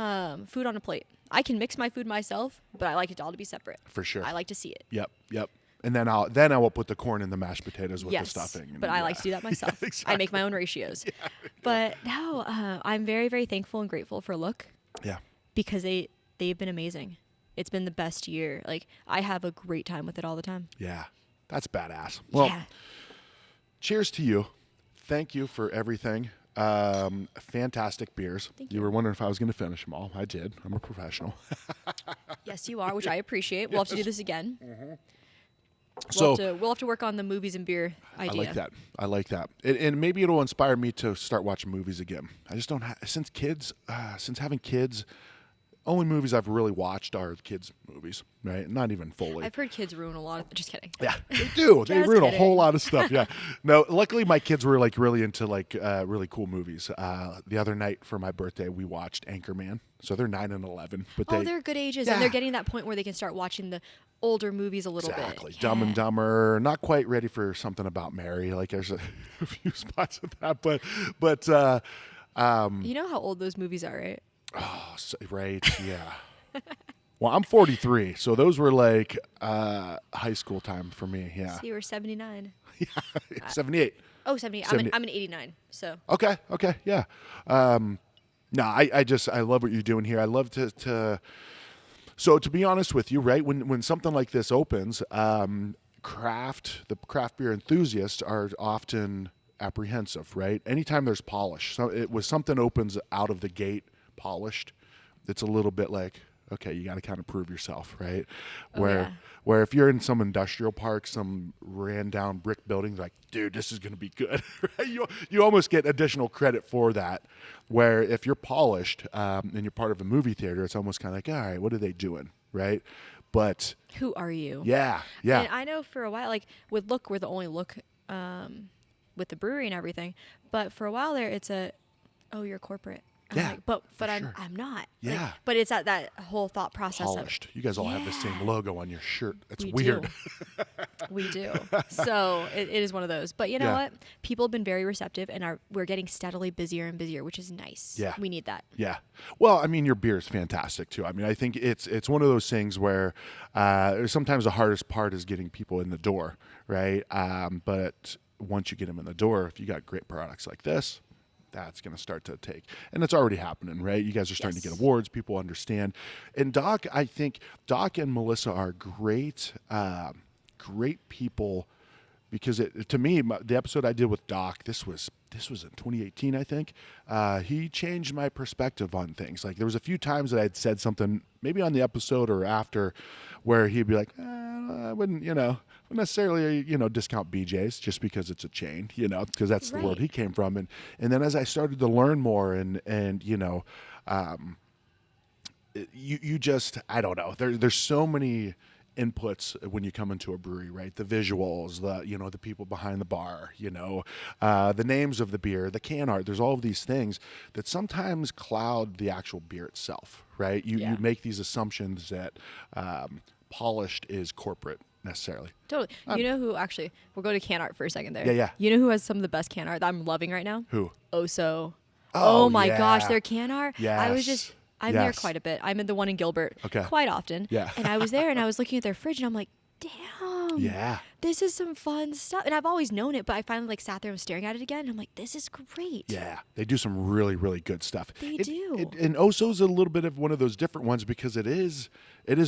food on a plate. I can mix my food myself, but I like it all to be separate. For sure, I like to see it. Yep. And then I will put the corn in the mashed potatoes with the stuffing. But I like to do that myself. Yeah, exactly. I make my own ratios. Yeah. But no, I'm very, very thankful and grateful for Look. Yeah. Because they've been amazing. It's been the best year. I have a great time with it all the time. Yeah. That's badass. Well, cheers to you. Thank you for everything. Fantastic beers. Thank you. You were wondering if I was going to finish them all. I did. I'm a professional. Yes, you are, which I appreciate. We'll have to do this again. Mm-hmm. We'll have to work on the movies and beer idea. I like that. And maybe it'll inspire me to start watching movies again. I just don't since having kids, only movies I've really watched are kids movies, right? Not even fully. I've heard kids ruin a lot of, just kidding. Yeah, they do. They ruin a whole lot of stuff. Yeah. No, luckily my kids were really into really cool movies. The other night for my birthday, we watched Anchorman. So they're 9 and 11, but they're good ages, and they're getting that point where they can start watching the older movies a little bit. Exactly. Dumb and Dumber. Not quite ready for Something About Mary. There's a few spots of that, but you know how old those movies are, right? Oh, right. Yeah. Well, I'm 43, so those were high school time for me. Yeah. So you were 79. Yeah. 78. Oh, 78. I'm an 89. So. Okay. Yeah. No, I love what you're doing here. I love so to be honest with you, right, when something like this opens, the craft beer enthusiasts are often apprehensive, right? Anytime there's polish, so it was something opens out of the gate polished, it's a little bit like, okay, you got to kind of prove yourself, right? Oh, Where yeah. where if you're in some industrial park, some ran down brick buildings, like, dude, this is going to be good. Right? You almost get additional credit for that. Where if you're polished and you're part of a movie theater, it's almost kind of like, all right, what are they doing, right? But Who are you? yeah, yeah, And I know for a while, like with Look, we're the only Look with the brewery and everything. But for a while there, it's oh, you're corporate. I'm Yeah, like, but for I'm sure. I'm not. Yeah. Like, but it's that whole thought process Polished. You guys all have the same Yeah. logo on your shirt. It's We weird. do. We do. So it is one of those. But you know Yeah. what? People have been very receptive, and we're getting steadily busier and busier, which is nice. Yeah. We need that. Yeah. Well, I mean, your beer is fantastic too. I mean, I think it's one of those things where sometimes the hardest part is getting people in the door, right? But once you get them in the door, if you got great products like this, that's going to start to take. And it's already happening, right? You guys are starting to Yes. get awards. People understand. And Doc, I think Doc and Melissa are great, great people because to me, the episode I did with Doc, this was in 2018, I think. He changed my perspective on things. Like there was a few times that I'd said something, maybe on the episode or after, where he'd be like, I wouldn't necessarily, discount BJ's just because it's a chain, because that's the world Right. he came from. And then as I started to learn more you just, I don't know, there's so many inputs when you come into a brewery, right? The visuals, the people behind the bar, the names of the beer, the can art. There's all of these things that sometimes cloud the actual beer itself, right? You Yeah. make these assumptions that polished is corporate necessarily. Totally. You know who actually? We'll go to can art for a second there. Yeah, yeah. You know who has some of the best can art that I'm loving right now? Who? Oso. Oh, Oh my gosh, yeah. their can art. Yes. I'm there Yes. quite a bit. I'm in the one in Gilbert Okay. quite often. Yeah. And I was there and I was looking at their fridge and I'm like, damn. Yeah. This is some fun stuff. And I've always known it, but I finally sat there and was staring at it again. And I'm like, this is great. Yeah, they do some really, really good stuff. They do. And Oso's a little bit of one of those different ones because it is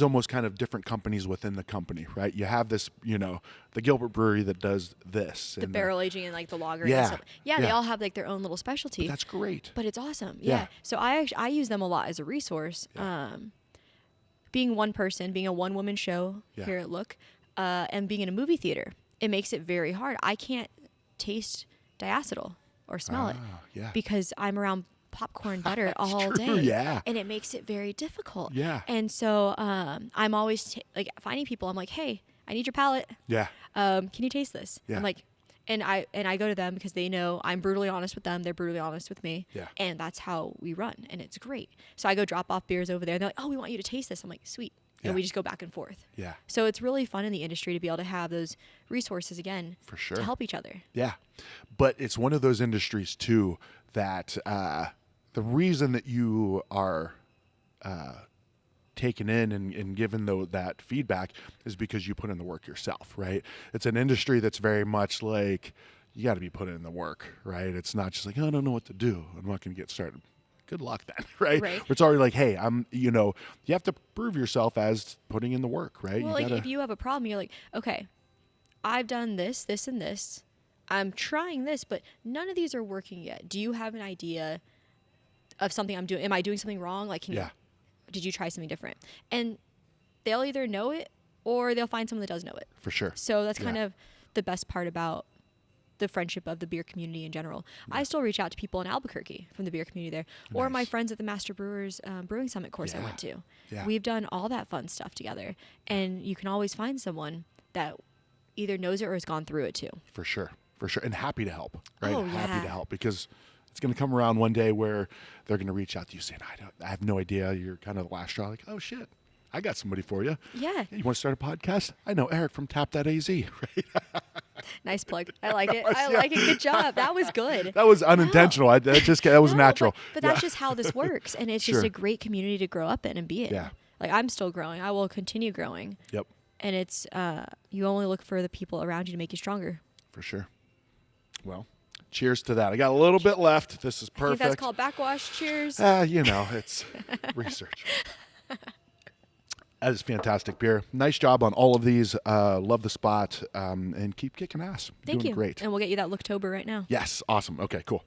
almost kind of different companies within the company, right? You have this, the Gilbert Brewery that does this. The and barrel aging and like the lager Yeah. and stuff. Yeah, they Yeah. all have like their own little specialty. That's great. But it's awesome. Yeah. Yeah. So I use them a lot as a resource. Being one person, being a one woman show Yeah. here at Look, and being in a movie theater, it makes it very hard. I can't taste diacetyl or smell it Yeah. because I'm around popcorn butter all true, day. yeah. And it makes it very difficult. Yeah. And so I'm always like finding people. I'm like, hey, I need your palate. Yeah. Can you taste this? Yeah. I'm like, and I go to them because they know I'm brutally honest with them. They're brutally honest with me. Yeah. And that's how we run. And it's great. So I go drop off beers over there and they're like, oh, we want you to taste this. I'm like, sweet. Yeah. And we just go back and forth. Yeah. So it's really fun in the industry to be able to have those resources again For sure. to help each other. Yeah. But it's one of those industries too that the reason that you are taken in and given that feedback is because you put in the work yourself, right? It's an industry that's very much like you got to be putting in the work, right? It's not just like, oh, I don't know what to do. I'm not going to get started. Good luck then, right? Right. It's already like, hey, you have to prove yourself as putting in the work, right? Well, like if you have a problem, you're like, okay, I've done this, this, and this. I'm trying this, but none of these are working yet. Do you have an idea of something I'm doing? Am I doing something wrong? Like, did you try something different? And they'll either know it or they'll find someone that does know it. For sure. So that's kind Yeah. of the best part about the friendship of the beer community in general. I still reach out to people in Albuquerque from the beer community there, or my Nice. friends at the Master Brewers Brewing Summit course I Yeah. went to. Yeah. We've done all that fun stuff together, and you can always find someone that either knows it or has gone through it too. For sure. For sure. And happy to help, right? Oh, Happy yeah. to help because it's going to come around one day where they're going to reach out to you saying, I have no idea. You're kind of the last straw. Like, oh, shit. I got somebody for you. Yeah. Hey, you want to start a podcast? I know Eric from Tap That AZ, right? Nice plug. I like it. I like it. Good job. That was good. That was unintentional. That was No, natural. But that's just how this works. And it's just Sure. a great community to grow up in and be in. Yeah. Like I'm still growing. I will continue growing. Yep, And it's you only look for the people around you to make you stronger. for sure. Well, Cheers to that. I got a little bit left. This is I think perfect. that's called backwash. Cheers. It's research. That is fantastic beer. Nice job on all of these. Love the spot. And keep kicking ass. Thank Doing you. great. And we'll get you that Looktober right now. Yes. Awesome. Okay, cool.